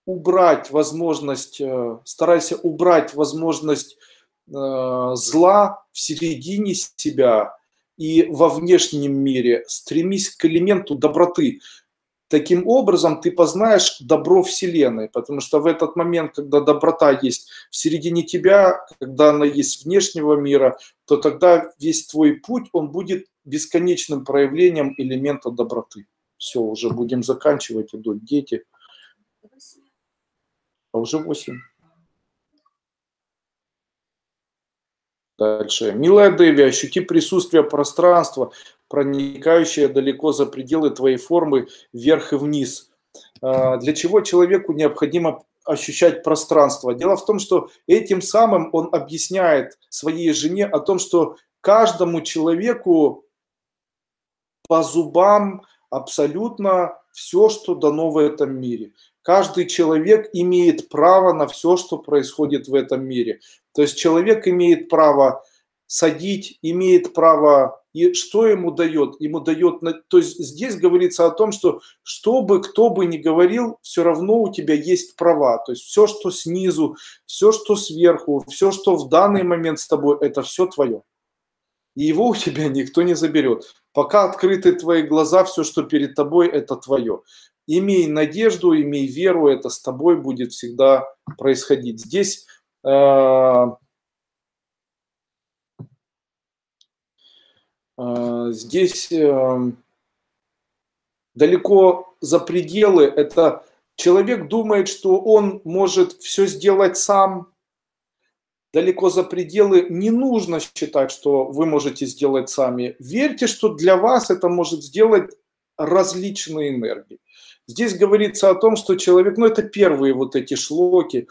убрать возможность зла в середине себя и во внешнем мире стремись к элементу доброты. Таким образом ты познаешь добро Вселенной, потому что в этот момент, когда доброта есть в середине тебя, когда она есть внешнего мира, то тогда весь твой путь, он будет бесконечным проявлением элемента доброты. Все, уже будем заканчивать, идут дети. А уже 8. Дальше. Милая Деви, ощути присутствие пространства, проникающее далеко за пределы твоей формы вверх и вниз. Для чего человеку необходимо ощущать пространство? Дело в том, что этим самым он объясняет своей жене о том, что каждому человеку по зубам абсолютно все, что дано в этом мире. Каждый человек имеет право на все, что происходит в этом мире. То есть человек имеет право садить, имеет право, и что ему дает? Ему дает, то есть здесь говорится о том, что бы кто бы ни говорил, все равно у тебя есть права. То есть все, что снизу, все, что сверху, все, что в данный момент с тобой, это все твое. И его у тебя никто не заберет. Пока открыты твои глаза, все, что перед тобой, это твое. Имей надежду, имей веру, это с тобой будет всегда происходить. Здесь далеко за пределы, это человек думает, что он может все сделать сам. Далеко за пределы не нужно считать, что вы можете сделать сами. Верьте, что для вас это может сделать различные энергии. Здесь говорится о том, что человек, это первые вот эти шлоки.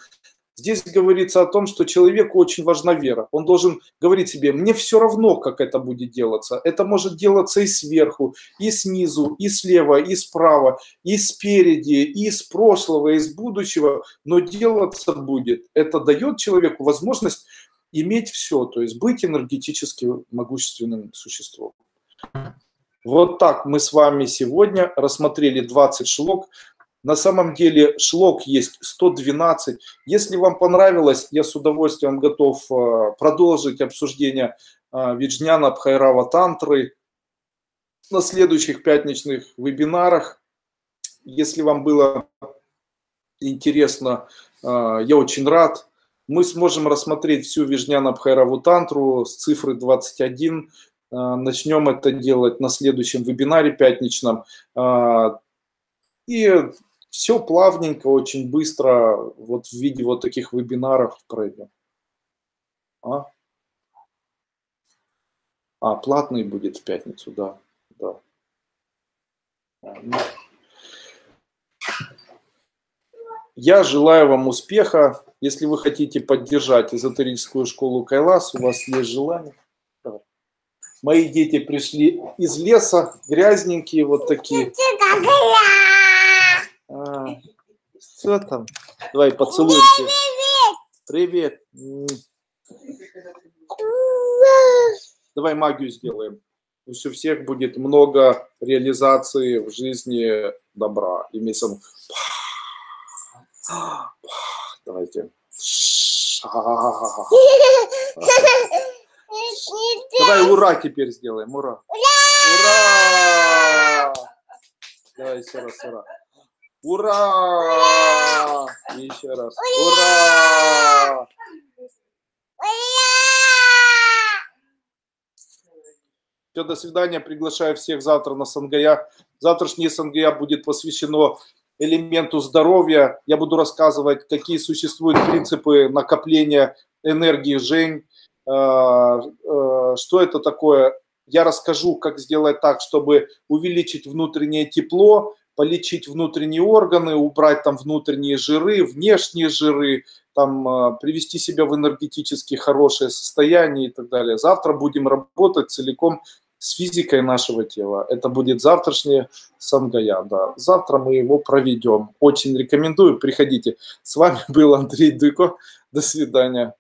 Здесь говорится о том, что человеку очень важна вера. Он должен говорить себе, мне все равно, как это будет делаться. Это может делаться и сверху, и снизу, и слева, и справа, и спереди, и с прошлого, и с будущего, но делаться будет. Это дает человеку возможность иметь все, то есть быть энергетически могущественным существом. Вот так мы с вами сегодня рассмотрели 20 шлок. На самом деле шлок есть 112. Если вам понравилось, я с удовольствием готов продолжить обсуждение Виджняна Бхайрава Тантры на следующих пятничных вебинарах. Если вам было интересно, я очень рад. Мы сможем рассмотреть всю Виджняна Бхайраву Тантру с цифры 21. Начнем это делать на следующем вебинаре пятничном. И все плавненько, очень быстро, вот в виде вот таких вебинаров пройдем. Платный будет в пятницу, да. Я желаю вам успеха. Если вы хотите поддержать эзотерическую школу Кайлас, у вас есть желание. Мои дети пришли из леса, грязненькие вот такие. Что там? Давай поцелуемся. Привет. Давай магию сделаем. Пусть у всех будет много реализации в жизни добра. И мисом. Давайте. Давай ура теперь сделаем. Ура. Ура! Давай еще раз ура. Ура! И еще раз. Ура! Все, до свидания. Приглашаю всех завтра на Сангая. Завтрашнее Сангая будет посвящено элементу здоровья. Я буду рассказывать, какие существуют принципы накопления энергии Жень. Что это такое? Я расскажу, как сделать так, чтобы увеличить внутреннее тепло, полечить внутренние органы, убрать там внутренние жиры, внешние жиры, там, привести себя в энергетически хорошее состояние и так далее. Завтра будем работать целиком с физикой нашего тела. Это будет завтрашнее Сангая. Да. Завтра мы его проведем. Очень рекомендую, приходите. С вами был Андрей Дыко. До свидания.